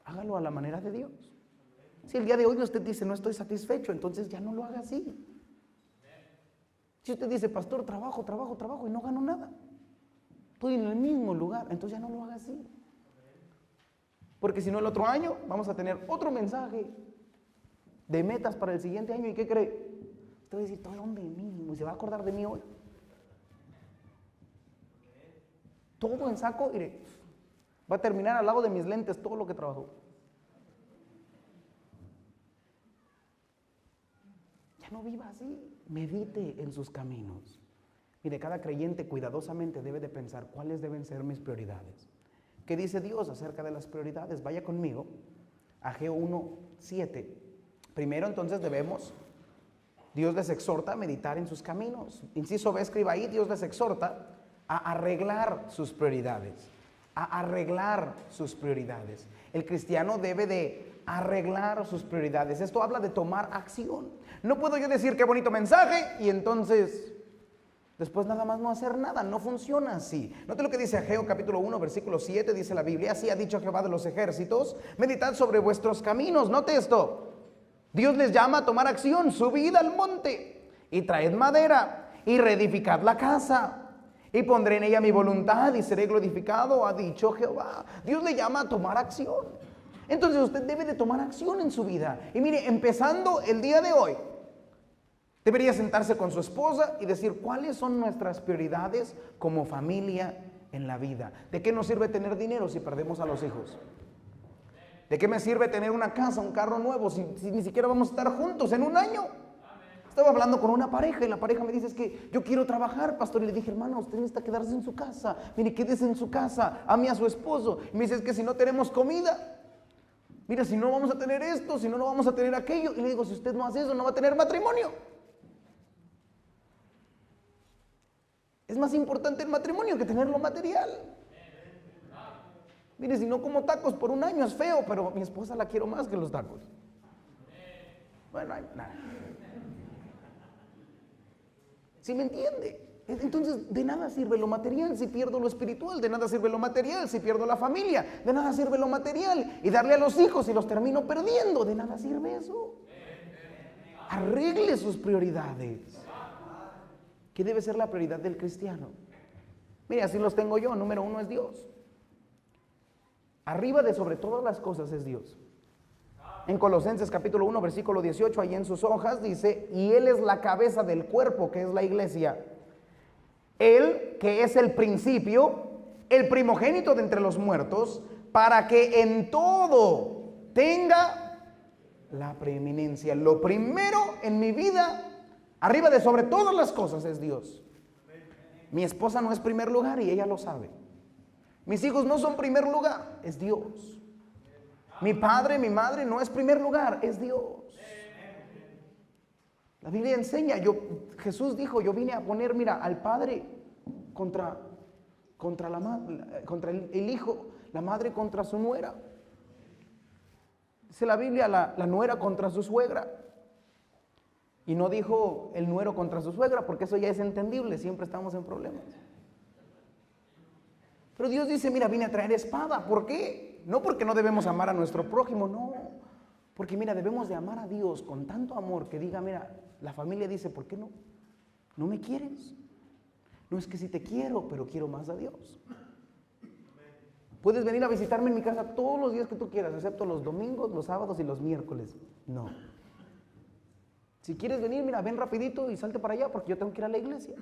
Hágalo a la manera de Dios. Si el día de hoy usted dice, no estoy satisfecho, entonces ya no lo haga así. Si usted dice, pastor, trabajo y no gano nada, estoy en el mismo lugar, entonces ya no lo haga así. Porque si no, el otro año vamos a tener otro mensaje de metas para el siguiente año. ¿Y qué cree? Usted va a decir, estoy donde mínimo, y se va a acordar de mí hoy. Todo en saco, mire, Va a terminar al lado de mis lentes todo lo que trabajó. Ya no viva así. Medite en sus caminos. Mire, cada creyente cuidadosamente debe de pensar cuáles deben ser mis prioridades. ¿Qué dice Dios acerca de las prioridades? Vaya conmigo a Ageo 1:7. Primero, entonces, Dios les exhorta a meditar en sus caminos. Inciso B, escriba ahí, Dios les exhorta a arreglar sus prioridades. A arreglar sus prioridades. El cristiano debe de arreglar sus prioridades. Esto habla de tomar acción. No puedo yo decir qué bonito mensaje y entonces después nada más no hacer nada. No funciona así. Note lo que dice Ageo capítulo 1 versículo 7, dice la Biblia: así ha dicho Jehová de los ejércitos, meditad sobre vuestros caminos. Note esto. Dios les llama a tomar acción. Subid al monte y traed madera y reedificad la casa y pondré en ella mi voluntad y seré glorificado, ha dicho Jehová. Dios le llama a tomar acción. Entonces usted debe de tomar acción en su vida. Y mire, empezando el día de hoy, debería sentarse con su esposa y decir cuáles son nuestras prioridades como familia en la vida. ¿De qué nos sirve tener dinero si perdemos a los hijos? ¿De qué me sirve tener una casa, un carro nuevo si ni siquiera vamos a estar juntos en un año? Estaba hablando con una pareja y la pareja me dice: es que yo quiero trabajar, pastor. Y le dije: hermano, usted necesita quedarse en su casa. Mire, quédese en su casa, ame a su esposo. Y me dice: es que si no tenemos comida, mira, si no vamos a tener esto, si no, no vamos a tener aquello. Y le digo: si usted no hace eso, no va a tener matrimonio. Es más importante el matrimonio que tener lo material. Mire, si no como tacos por un año es feo, pero mi esposa la quiero más que los tacos. Bueno, nada. ¿Sí me entiende? Entonces, de nada sirve lo material si pierdo lo espiritual, de nada sirve lo material si pierdo la familia, de nada sirve lo material y darle a los hijos y los termino perdiendo, de nada sirve eso. Arregle sus prioridades. ¿Qué debe ser la prioridad del cristiano? Mire, así los tengo yo. Número 1 es Dios. Arriba de sobre todas las cosas es Dios. En Colosenses capítulo 1 versículo 18, ahí en sus hojas dice: y Él es la cabeza del cuerpo, que es la iglesia. Él, que es el principio, el primogénito de entre los muertos, para que en todo tenga la preeminencia. Lo primero en mi vida, arriba de sobre todas las cosas, es Dios. Mi esposa no es primer lugar y ella lo sabe. Mis hijos no son primer lugar, es Dios. Mi padre, mi madre no es primer lugar, es Dios. La Biblia enseña, Jesús dijo: yo vine a poner, mira, al padre contra el hijo, la madre contra su nuera. Dice la Biblia, la nuera contra su suegra. Y no dijo el nuero contra su suegra, porque eso ya es entendible, siempre estamos en problemas. Pero Dios dice: mira, vine a traer espada. ¿Por qué? No porque no debemos amar a nuestro prójimo, no. Porque mira, debemos de amar a Dios con tanto amor que diga: mira, la familia dice: ¿por qué no? ¿No me quieres? No, es que sí te quiero, pero quiero más a Dios. Puedes venir a visitarme en mi casa todos los días que tú quieras, excepto los domingos, los sábados y los miércoles. No. Si quieres venir, mira, ven rapidito y salte para allá porque yo tengo que ir a la iglesia.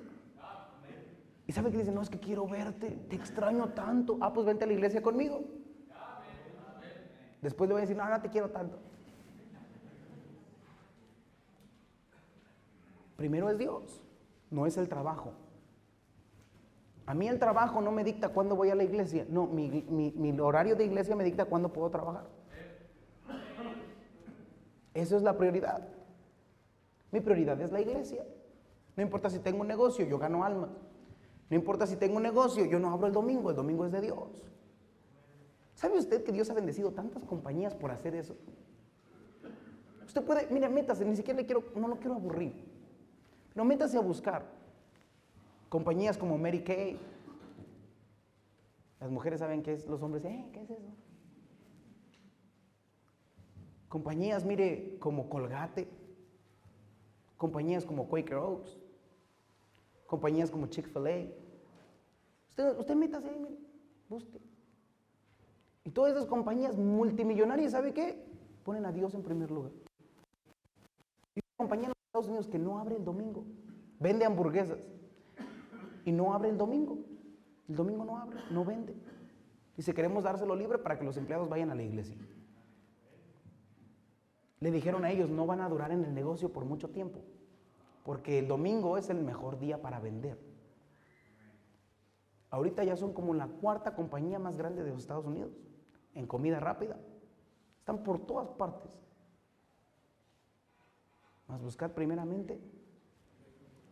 Y sabe que dice: no, es que quiero verte, te extraño tanto. Ah, pues vente a la iglesia conmigo. Después le voy a decir: no, no te quiero tanto. Primero es Dios, no es el trabajo. A mí el trabajo no me dicta cuándo voy a la iglesia. No, mi horario de iglesia me dicta cuándo puedo trabajar. Eso es la prioridad. Mi prioridad es la iglesia. No importa si tengo un negocio, yo gano almas. No importa si tengo un negocio, yo no abro el domingo es de Dios. ¿Sabe usted que Dios ha bendecido tantas compañías por hacer eso? Usted puede, mira, métase, ni siquiera no lo quiero aburrir, pero métase a buscar compañías como Mary Kay. Las mujeres saben qué es, los hombres, ¿qué es eso? Compañías, mire, como Colgate, compañías como Quaker Oats, compañías como Chick-fil-A. Usted métase ahí, mire, busque. Y todas esas compañías multimillonarias, ¿sabe qué? Ponen a Dios en primer lugar. Y una compañía en los Estados Unidos que no abre el domingo, vende hamburguesas y no abre el domingo. El domingo no abre, no vende. Dice, queremos dárselo libre para que los empleados vayan a la iglesia. Le dijeron a ellos, no van a durar en el negocio por mucho tiempo, porque el domingo es el mejor día para vender. Ahorita ya son como la cuarta compañía más grande de los Estados Unidos en comida rápida. Están por todas partes. Mas buscad primeramente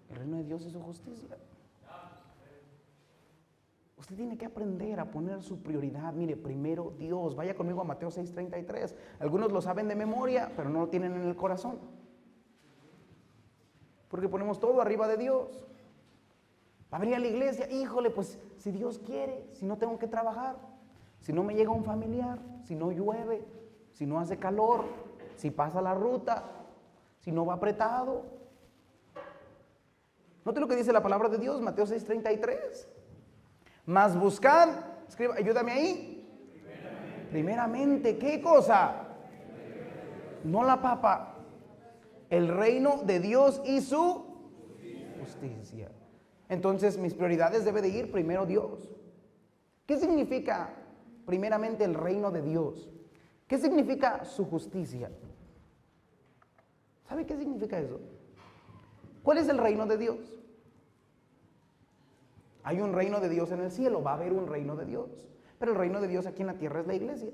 el reino de Dios y su justicia. Usted tiene que aprender a poner su prioridad. Mire, primero Dios. Vaya conmigo a Mateo 6:33. Algunos lo saben de memoria, pero no lo tienen en el corazón. Porque ponemos todo arriba de Dios. Va a venir a la iglesia, híjole, pues si Dios quiere, si no tengo que trabajar, si no me llega un familiar, si no llueve, si no hace calor, si pasa la ruta, si no va apretado. Note lo que dice la palabra de Dios, Mateo 6:33. Mas buscad, escriba, ayúdame ahí. Primeramente, ¿qué cosa? No la papa. El reino de Dios y su justicia. Entonces, mis prioridades deben de ir primero Dios. ¿Qué significa primeramente el reino de Dios? ¿Qué significa su justicia? ¿Sabe qué significa eso? ¿Cuál es el reino de Dios? Hay un reino de Dios en el cielo, va a haber un reino de Dios. Pero el reino de Dios aquí en la tierra es la iglesia.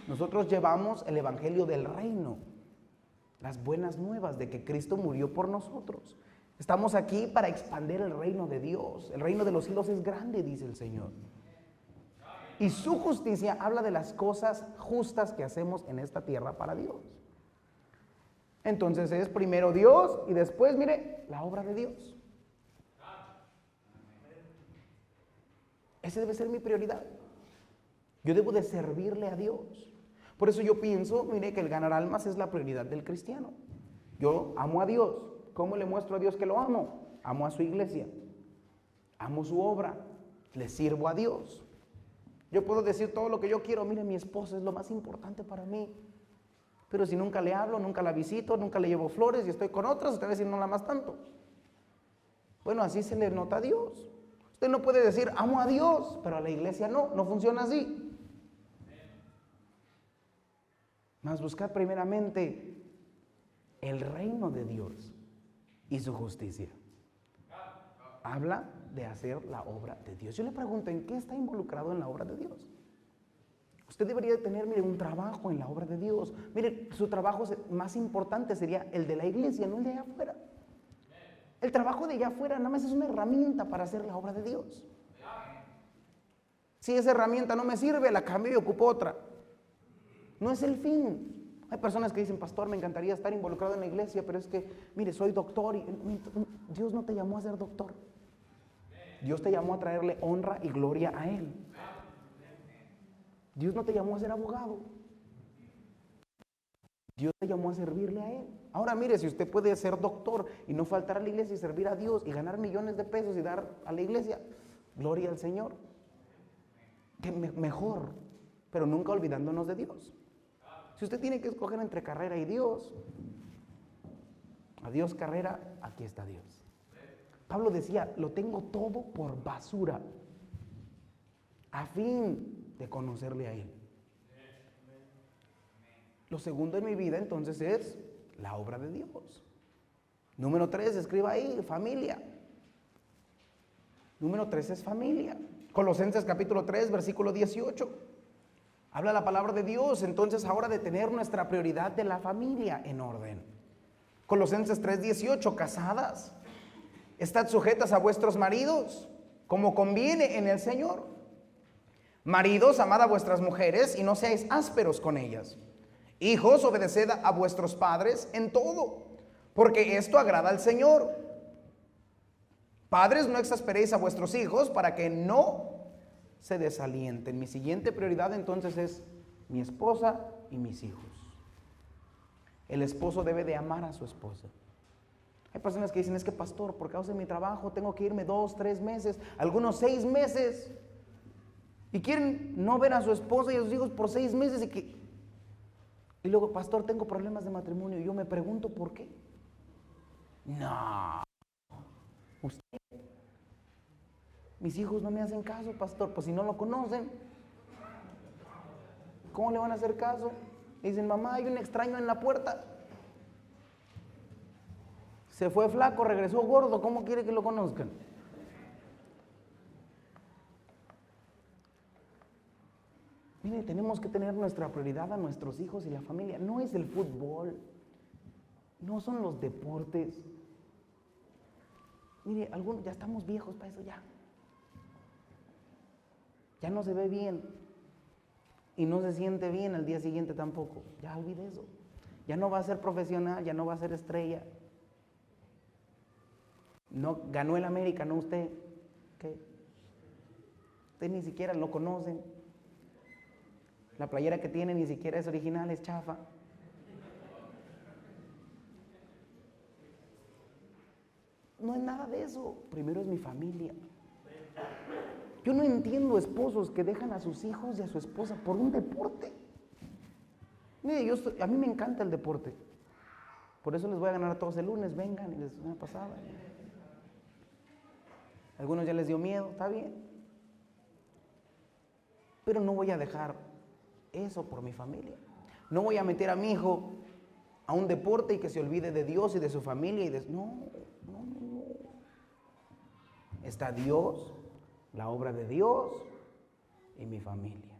Nosotros llevamos el evangelio del reino, las buenas nuevas de que Cristo murió por nosotros. Estamos aquí para expandir el reino de Dios. El reino de los cielos es grande, dice el Señor. Y su justicia habla de las cosas justas que hacemos en esta tierra para Dios. Entonces es primero Dios y después, mire, la obra de Dios. Esa debe ser mi prioridad. Yo debo de servirle a Dios. Por eso yo pienso, mire, que el ganar almas es la prioridad del cristiano. Yo amo a Dios. ¿Cómo le muestro a Dios que lo amo? Amo a su iglesia. Amo su obra. Le sirvo a Dios. Yo puedo decir todo lo que yo quiero. Mire, mi esposa es lo más importante para mí. Pero si nunca le hablo, nunca la visito, nunca le llevo flores y estoy con otras, usted va a decir, no la amas tanto. Bueno, así se le nota a Dios. Usted no puede decir, amo a Dios, pero a la iglesia no funciona así. Mas buscad primeramente el reino de Dios y su justicia. Habla de hacer la obra de Dios. Yo le pregunto, ¿en qué está involucrado en la obra de Dios? Usted debería tener, mire, un trabajo en la obra de Dios. Mire, su trabajo más importante sería el de la iglesia, no el de allá afuera. El trabajo de allá afuera nada más es una herramienta para hacer la obra de Dios. Si esa herramienta no me sirve, la cambio y ocupo otra. No es el fin. Hay personas que dicen, pastor, me encantaría estar involucrado en la iglesia, pero es que, mire, soy doctor y Dios no te llamó a ser doctor. Dios te llamó a traerle honra y gloria a Él. Dios no te llamó a ser abogado. Dios te llamó a servirle a Él. Ahora mire, si usted puede ser doctor y no faltar a la iglesia y servir a Dios y ganar millones de pesos y dar a la iglesia, gloria al Señor. Que mejor, pero nunca olvidándonos de Dios. Si usted tiene que escoger entre carrera y Dios, adiós carrera, aquí está Dios. Pablo decía, lo tengo todo por basura, a fin de conocerle a Él. Lo segundo en mi vida entonces es la obra de Dios. Número 3, escriba ahí, familia. Número 3 es familia. Colosenses capítulo 3, versículo 18. Habla la palabra de Dios, entonces ahora de tener nuestra prioridad de la familia en orden. Colosenses 3, 18, casadas, estad sujetas a vuestros maridos, como conviene en el Señor. Maridos, amad a vuestras mujeres y no seáis ásperos con ellas. Hijos, obedeced a vuestros padres en todo, porque esto agrada al Señor. Padres, no exasperéis a vuestros hijos para que no se desalienten. Mi siguiente prioridad entonces es mi esposa y mis hijos. El esposo debe de amar a su esposa. Hay personas que dicen, es que pastor, por causa de mi trabajo tengo que irme 2, 3 meses, algunos 6 meses. Y quieren no ver a su esposa y a sus hijos por 6 meses y luego, pastor, tengo problemas de matrimonio. Y yo me pregunto, ¿por qué? No. Usted. Mis hijos no me hacen caso, pastor. Pues si no lo conocen, ¿Cómo le van a hacer caso? Le dicen, mamá, hay un extraño en la puerta. Se fue flaco, regresó gordo, ¿cómo quiere que lo conozcan? Mire, tenemos que tener nuestra prioridad a nuestros hijos y la familia. No es el fútbol, no son los deportes. Mire, algunos ya estamos viejos para eso ya. Ya no se ve bien y no se siente bien al día siguiente tampoco. Ya olvide eso. Ya no va a ser profesional, ya no va a ser estrella. No ganó el América, no usted. ¿Qué? Usted ni siquiera lo conocen. La playera que tiene ni siquiera es original, es chafa. No es nada de eso. Primero es mi familia. Yo no entiendo esposos que dejan a sus hijos y a su esposa por un deporte. Mire, a mí me encanta el deporte. Por eso les voy a ganar a todos el lunes. Vengan y les una pasada. Algunos ya les dio miedo, está bien. Pero no voy a dejar eso por mi familia. No voy a meter a mi hijo a un deporte y que se olvide de Dios y de su familia. No. Está Dios, la obra de Dios y mi familia.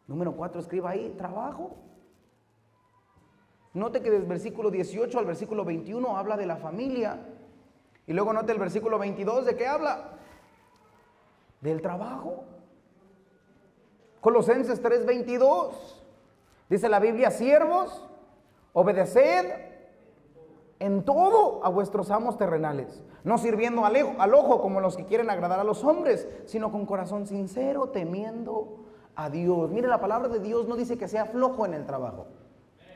Número 4, escriba ahí, trabajo. Note que del versículo 18 al versículo 21 habla de la familia. Y luego note el versículo 22, ¿de qué habla? Del trabajo. Colosenses 3:22. Dice la Biblia, siervos, obedeced en todo a vuestros amos terrenales, no sirviendo al ojo como los que quieren agradar a los hombres, sino con corazón sincero, temiendo a Dios. Mire, la palabra de Dios no dice que sea flojo en el trabajo.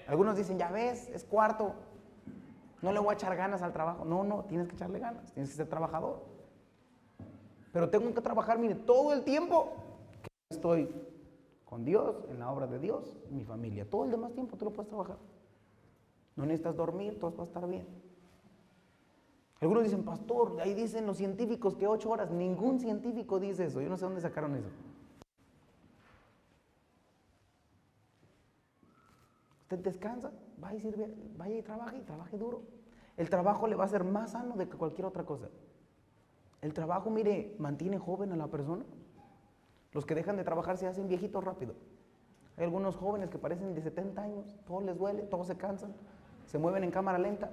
Algunos dicen, ya ves, es cuarto, no le voy a echar ganas al trabajo. No, tienes que echarle ganas, tienes que ser trabajador. Pero tengo que trabajar, mire, todo el tiempo que estoy con Dios, en la obra de Dios, mi familia. Todo el demás tiempo tú lo puedes trabajar. No necesitas dormir, todo va a estar bien. Algunos dicen, pastor, ahí dicen los científicos que 8 horas. Ningún científico dice eso. Yo no sé dónde sacaron eso. Usted descansa, vaya y trabaje duro. El trabajo le va a ser más sano de que cualquier otra cosa. El trabajo, mire, mantiene joven a la persona. Los que dejan de trabajar se hacen viejitos rápido. Hay algunos jóvenes que parecen de 70 años, todo les duele, todos se cansan, se mueven en cámara lenta.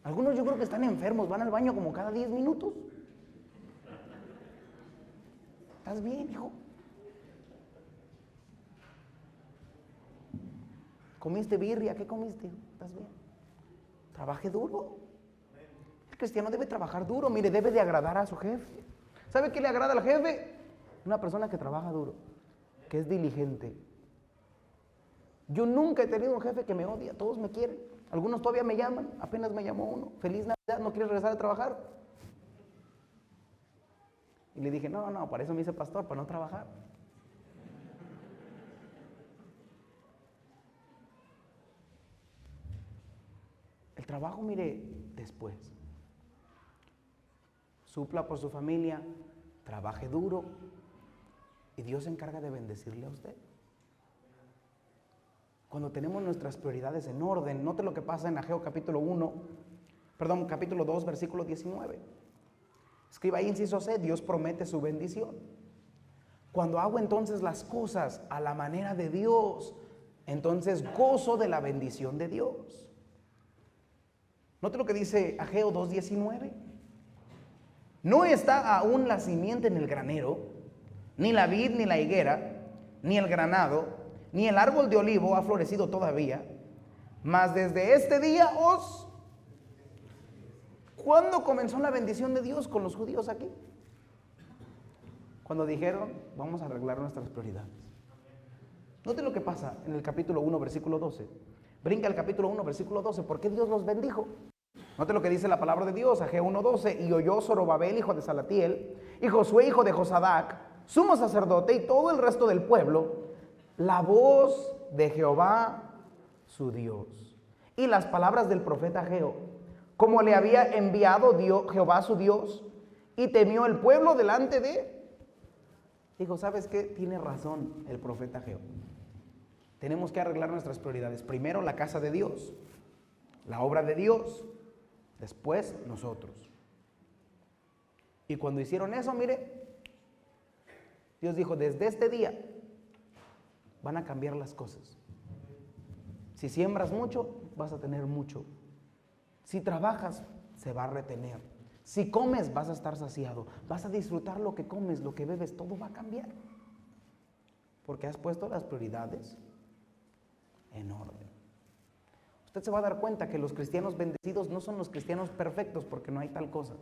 Algunos yo creo que están enfermos, van al baño como cada 10 minutos. ¿Estás bien, hijo? ¿Comiste birria? ¿Qué comiste? ¿Estás bien? Trabaje duro. El cristiano debe trabajar duro, mire, debe de agradar a su jefe. ¿Sabe qué le agrada al jefe? Una persona que trabaja duro, que es diligente. Yo nunca he tenido un jefe que me odia, todos me quieren. Algunos todavía me llaman, apenas me llamó uno. Feliz Navidad, ¿no quieres regresar a trabajar? Y le dije, no, para eso me hice pastor, para no trabajar. El trabajo, mire, después. Supla por su familia, trabaje duro y Dios se encarga de bendecirle a usted. Cuando tenemos nuestras prioridades en orden, note lo que pasa en Ageo capítulo 2, versículo 19. Escriba ahí, inciso C, Dios promete su bendición. Cuando hago entonces las cosas a la manera de Dios, entonces gozo de la bendición de Dios. Note lo que dice Ageo 2:19. No está aún la simiente en el granero, ni la vid, ni la higuera, ni el granado, ni el árbol de olivo ha florecido todavía, mas desde este día ¿Cuándo comenzó la bendición de Dios con los judíos aquí? Cuando dijeron, vamos a arreglar nuestras prioridades. Note lo que pasa en el capítulo 1, versículo 12. Brinca al capítulo 1, versículo 12. ¿Por qué Dios los bendijo? Note lo que dice la palabra de Dios, Ageo 1:12. Y oyó Zorobabel, hijo de Salatiel, y Josué, hijo de Josadac, sumo sacerdote, y todo el resto del pueblo, la voz de Jehová, su Dios, y las palabras del profeta Ageo, como le había enviado Jehová su Dios, y temió el pueblo delante de Dijo, ¿sabes qué? Tiene razón el profeta Ageo. Tenemos que arreglar nuestras prioridades. Primero la casa de Dios, la obra de Dios, después nosotros. Y cuando hicieron eso, mire, Dios dijo, desde este día van a cambiar las cosas. Si siembras mucho, vas a tener mucho. Si trabajas, se va a retener. Si comes, vas a estar saciado. Vas a disfrutar lo que comes, lo que bebes, todo va a cambiar. Porque has puesto las prioridades en orden. Usted se va a dar cuenta que los cristianos bendecidos no son los cristianos perfectos, porque no hay tal cosa.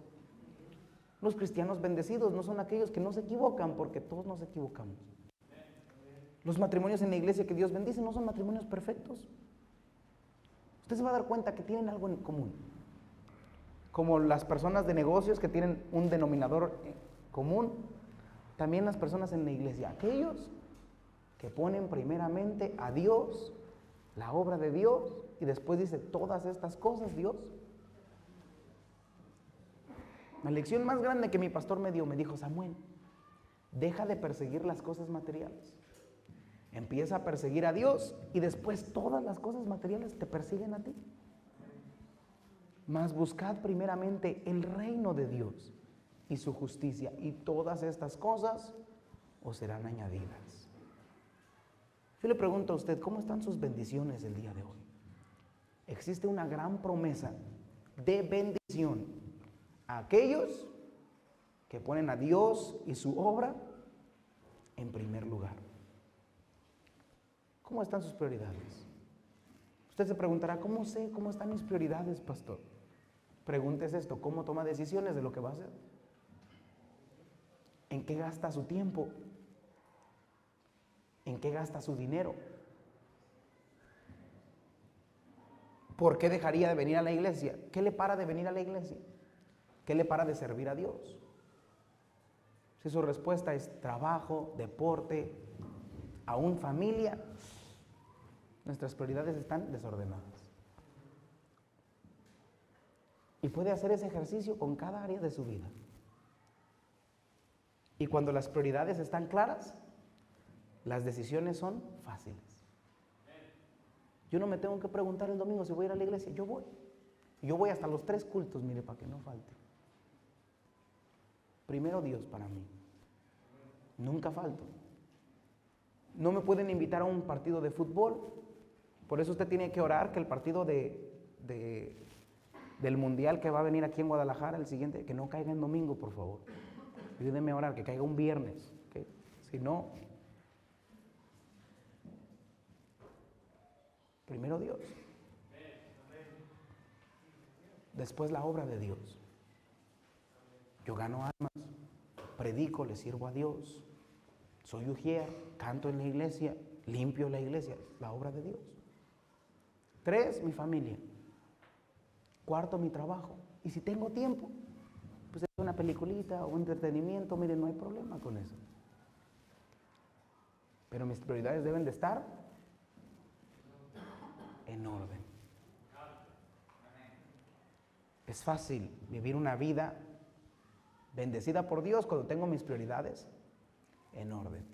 Los cristianos bendecidos no son aquellos que no se equivocan, porque todos nos equivocamos. Los matrimonios en la iglesia que Dios bendice no son matrimonios perfectos. Usted se va a dar cuenta que tienen algo en común. Como las personas de negocios que tienen un denominador común, también las personas en la iglesia, aquellos que ponen primeramente a Dios, la obra de Dios, y después dice todas estas cosas, Dios. La lección más grande que mi pastor me dio, me dijo, Samuel, deja de perseguir las cosas materiales. Empieza a perseguir a Dios y después todas las cosas materiales te persiguen a ti. Mas buscad primeramente el reino de Dios y su justicia, y todas estas cosas os serán añadidas. Yo le pregunto a usted, ¿cómo están sus bendiciones el día de hoy? Existe una gran promesa de bendición a aquellos que ponen a Dios y su obra en primer lugar. ¿Cómo están sus prioridades? Usted se preguntará, ¿cómo sé cómo están mis prioridades, pastor? Pregúntese esto, ¿cómo toma decisiones de lo que va a hacer? ¿En qué gasta su tiempo? ¿En qué gasta su dinero? ¿Por qué dejaría de venir a la iglesia? ¿Qué le para de venir a la iglesia? ¿Qué le para de servir a Dios? Si su respuesta es trabajo, deporte, aún familia, nuestras prioridades están desordenadas. Y puede hacer ese ejercicio con cada área de su vida. Y cuando las prioridades están claras, las decisiones son fáciles. Yo no me tengo que preguntar el domingo si voy a ir a la iglesia, yo voy. Yo voy hasta los 3 cultos, mire, para que no falte. Primero Dios para mí. Nunca falto. No me pueden invitar a un partido de fútbol. Por eso usted tiene que orar que el partido del mundial que va a venir aquí en Guadalajara, el siguiente, que no caiga en domingo, por favor. Ayúdenme a orar, que caiga un viernes. ¿Okay? Si no, primero Dios. Después la obra de Dios. Yo gano almas, predico, le sirvo a Dios. Soy ujier, canto en la iglesia, limpio la iglesia, la obra de Dios. 3, mi familia. 4, mi trabajo. Y si tengo tiempo, pues es una peliculita o un entretenimiento, miren, no hay problema con eso. Pero mis prioridades deben de estar en orden. Es fácil vivir una vida bendecida por Dios cuando tengo mis prioridades en orden.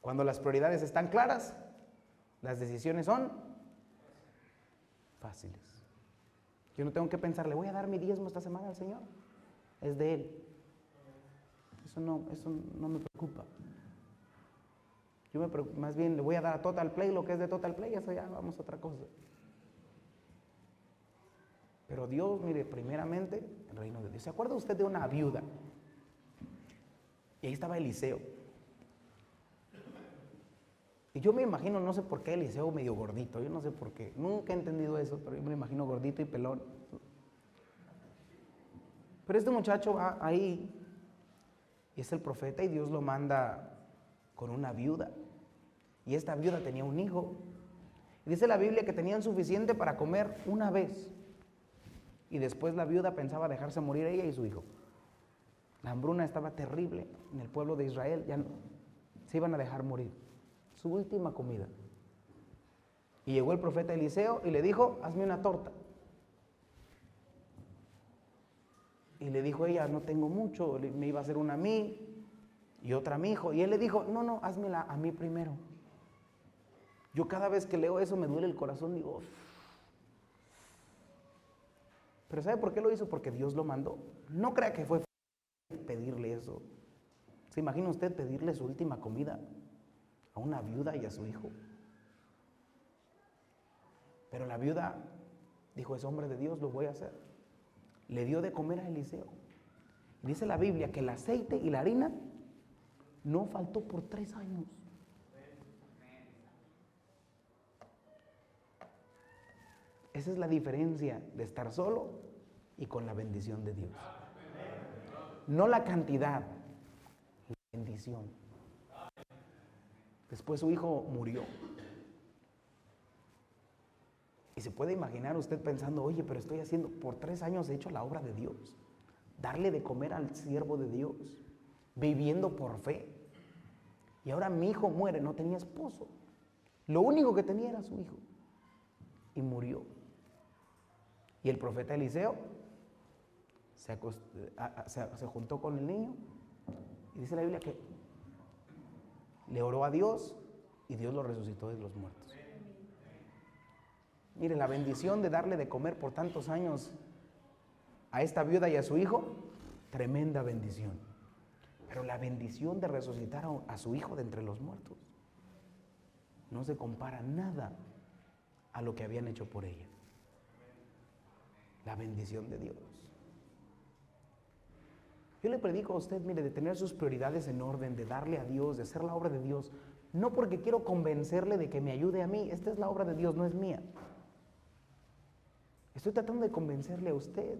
Cuando las prioridades están claras, las decisiones son fáciles. Yo no tengo que pensar, le voy a dar mi diezmo esta semana al Señor. Es de Él. Eso no me preocupa. Más bien le voy a dar a Total Play lo que es de Total Play, eso ya vamos a otra cosa. Pero Dios, mire, primeramente el reino de Dios. ¿Se acuerda usted de una viuda? Y ahí estaba Eliseo. Y yo me imagino, no sé por qué Eliseo medio gordito, yo no sé por qué, nunca he entendido eso, pero yo me imagino gordito y pelón. Pero este muchacho va ahí y es el profeta y Dios lo manda con una viuda. Y esta viuda tenía un hijo. Y dice la Biblia que tenían suficiente para comer una vez. Y después la viuda pensaba dejarse morir ella y su hijo. La hambruna estaba terrible en el pueblo de Israel, ya no, se iban a dejar morir. Su última comida. Y llegó el profeta Eliseo y le dijo, hazme una torta. Y le dijo ella, no tengo mucho, me iba a hacer una a mí y otra a mi hijo. Y él le dijo, no, házmela a mí primero. Yo cada vez que leo eso me duele el corazón, digo, pero ¿sabe por qué lo hizo? Porque Dios lo mandó. No crea que fue pedirle eso. ¿Se imagina usted pedirle su última comida a una viuda y a su hijo? Pero la viuda dijo, es hombre de Dios, lo voy a hacer. Le dio de comer a Eliseo. Dice la Biblia que el aceite y la harina no faltó por 3 años. Esa es la diferencia de estar solo y con la bendición de Dios. No la cantidad, la bendición. Después su hijo murió. Y se puede imaginar usted pensando, oye, pero estoy haciendo, por 3 años he hecho la obra de Dios. Darle de comer al siervo de Dios, viviendo por fe. Y ahora mi hijo muere, no tenía esposo. Lo único que tenía era su hijo. Y murió. Y el profeta Eliseo se juntó con el niño. Y dice la Biblia que le oró a Dios y Dios lo resucitó de los muertos. Mire, la bendición de darle de comer por tantos años a esta viuda y a su hijo, tremenda bendición. Pero la bendición de resucitar a su hijo de entre los muertos no se compara nada a lo que habían hecho por ella. La bendición de Dios. Yo le predico a usted, mire, de tener sus prioridades en orden, de darle a Dios, de hacer la obra de Dios, no porque quiero convencerle de que me ayude a mí. Esta es la obra de Dios, no es mía. Estoy tratando de convencerle a usted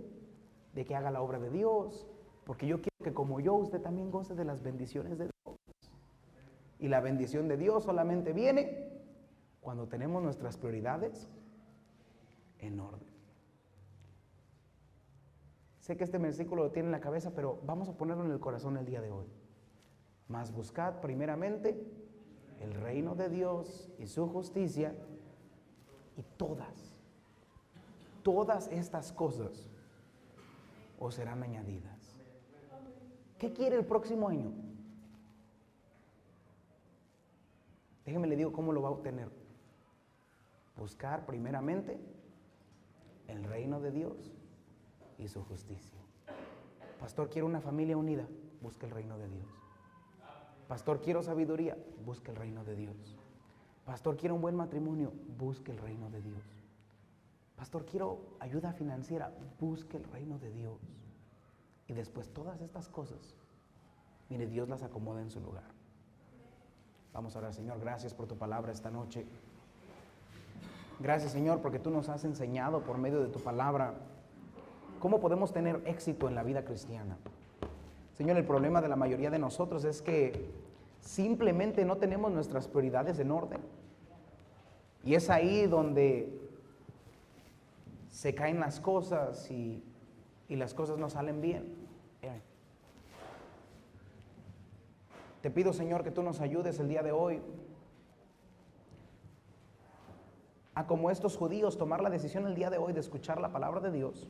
de que haga la obra de Dios, porque yo quiero que como yo, usted también goce de las bendiciones de Dios. Y la bendición de Dios solamente viene cuando tenemos nuestras prioridades en orden. Sé que este versículo lo tiene en la cabeza, pero vamos a ponerlo en el corazón el día de hoy. Mas buscad primeramente el reino de Dios y su justicia, y todas estas cosas os serán añadidas. ¿Qué quiere el próximo año? Déjeme le digo cómo lo va a obtener. Buscar primeramente el reino de Dios y su justicia. Pastor, quiero una familia unida, busca el reino de Dios. Pastor, quiero sabiduría, busca el reino de Dios. Pastor, quiero un buen matrimonio, busca el reino de Dios. Pastor, quiero ayuda financiera, busca el reino de Dios. Y después todas estas cosas, mire, Dios las acomoda en su lugar. Vamos a orar. Señor, gracias por tu palabra esta noche. Gracias, Señor, porque tú nos has enseñado por medio de tu palabra cómo podemos tener éxito en la vida cristiana. Señor, el problema de la mayoría de nosotros es que simplemente no tenemos nuestras prioridades en orden. Y es ahí donde se caen las cosas y las cosas no salen bien. Te pido, Señor, que tú nos ayudes el día de hoy a, como estos judíos, tomar la decisión el día de hoy de escuchar la palabra de Dios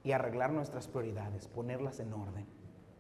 y arreglar nuestras prioridades, ponerlas en orden.